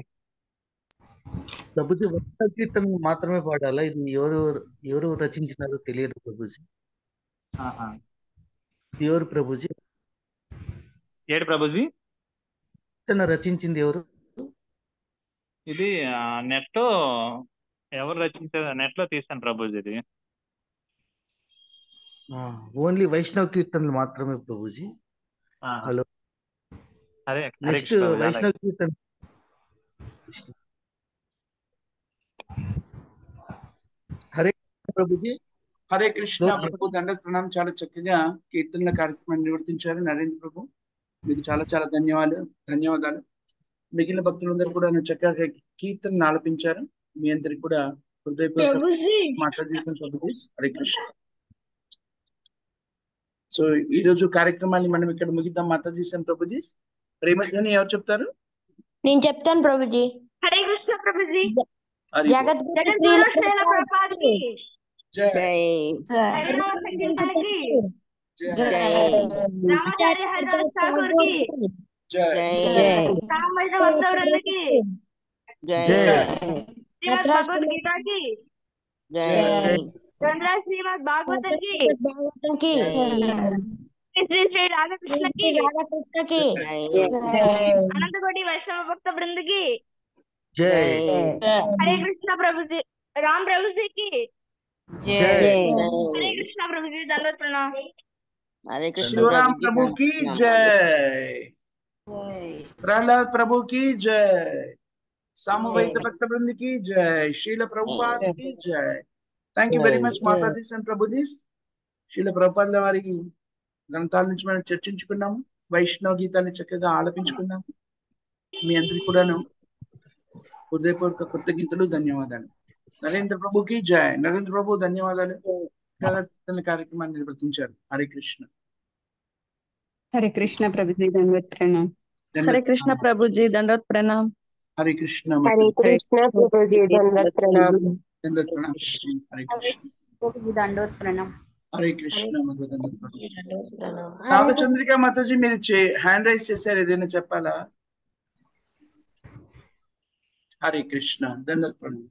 ప్రభుజీ వైష్ణవ కీర్తన మాత్రమే పాడాలా? ఇది ఎవరు రచించినారో తెలియదు ప్రభుజీ. ఆహా. ఎవరు ప్రభుజీ? ఏడు ప్రభుజీ, కీర్తన రచించింది ఎవరు? ఇది నెట్ లో ఎవరు రచించారు, నెట్ లో తీసాను ప్రభుజీ. ఇది ఓన్లీ వైష్ణవ కీర్తనలు మాత్రమే ప్రభుజీ. ఆహా. హలో, హరే నెక్స్ట్ కృష్ణ ప్రభుజీ, వైష్ణవ అలాగే. కీర్తన. హరే కృష్ణ ప్రభుజీ. హరే కృష్ణ శ్లోకం ప్రభు, దండత్ ప్రణామం. చాలా చక్కగా కీర్తనల కార్యక్రమాన్ని నిర్వర్తించారు నరేంద్ర ప్రభు. మీకు చాలా చాలా ధన్యవాదాలు. మిగిలిన భక్తులందరూ కూడా చక్కగా కీర్తనను ఆలపించారు. మీ అందరికి కూడా హృదయపూర్వక మాతాజీ ప్రభుజీ. హరే కృష్ణ. సో ఈ రోజు కార్యక్రమాన్ని మనం ఇక్కడ ముగిద్దాం మాతాజీ ప్రభుజీ. ప్రేమధ్వని ఎవరు చెప్తారు? నేను చెప్తాను ప్రభుజీ. హరే కృష్ణ ప్రభుజీ. జగద్గురు శ్రీల ప్రభుపాదికి జై. హరినామ సంకీర్తనకి జై. రామాచార్య హరిదాస్ ఠాకూర్ కి జై. రామభజన వృందకి జై. శ్రీమద్ భగవద్గీత కి చంద్ర శ్రీమద్ భాగవతం కి శ్రీ శ్రీ రాధాకృష్ణకి అనంతకోటి వైష్ణవ భక్త బృందకి జై. హరే కృష్ణ ప్రభుజీ. రామ్ ప్రభుజీకి జై. హరే కృష్ణ ప్రభుజీ. దండవత్ ప్రణామం. शिवराम प्रभु की जय. प्रहलाद प्रभु की जय. सामूहिक भक्त वृंद की जय. शील प्रभुपाद की जय. Thank you very much Mataji and Prabhuji. Srila ప్రభుపాదుల వారి గ్రంథాల నుంచి మనం చర్చించుకున్నాము. వైష్ణవ గీతాన్ని చక్కగా ఆలపించుకున్నాము. మీ అందరికి కూడాను హృదయపూర్వక కృతజ్ఞతలు, ధన్యవాదాలు. నరేంద్ర ప్రభుకి జై. నరేంద్ర ప్రభు ధన్యవాదాలు. కార్యక్రమాన్ని నిర్వర్తించారు. హరే కృష్ణ. హరే కృష్ణ ప్రభుజీ, దండవత్ ప్రణామ్. హరే కృష్ణ ప్రభుజీ, దండవత్ ప్రణామ్. హరే కృష్ణ. హరే కృష్ణ ప్రభుజీ, దండవత్ ప్రణామ్. దండవత్ ప్రణామ్. హరే కృష్ణ. దండవత్ ప్రణామ్. హరే కృష్ణ. నాగచంద్రిక మాతాజీ, మీరు హ్యాండ్ రైజ్ చేశారు, ఏదైనా చెప్పాలా? హరే కృష్ణ. దండవత్ ప్రణామ్.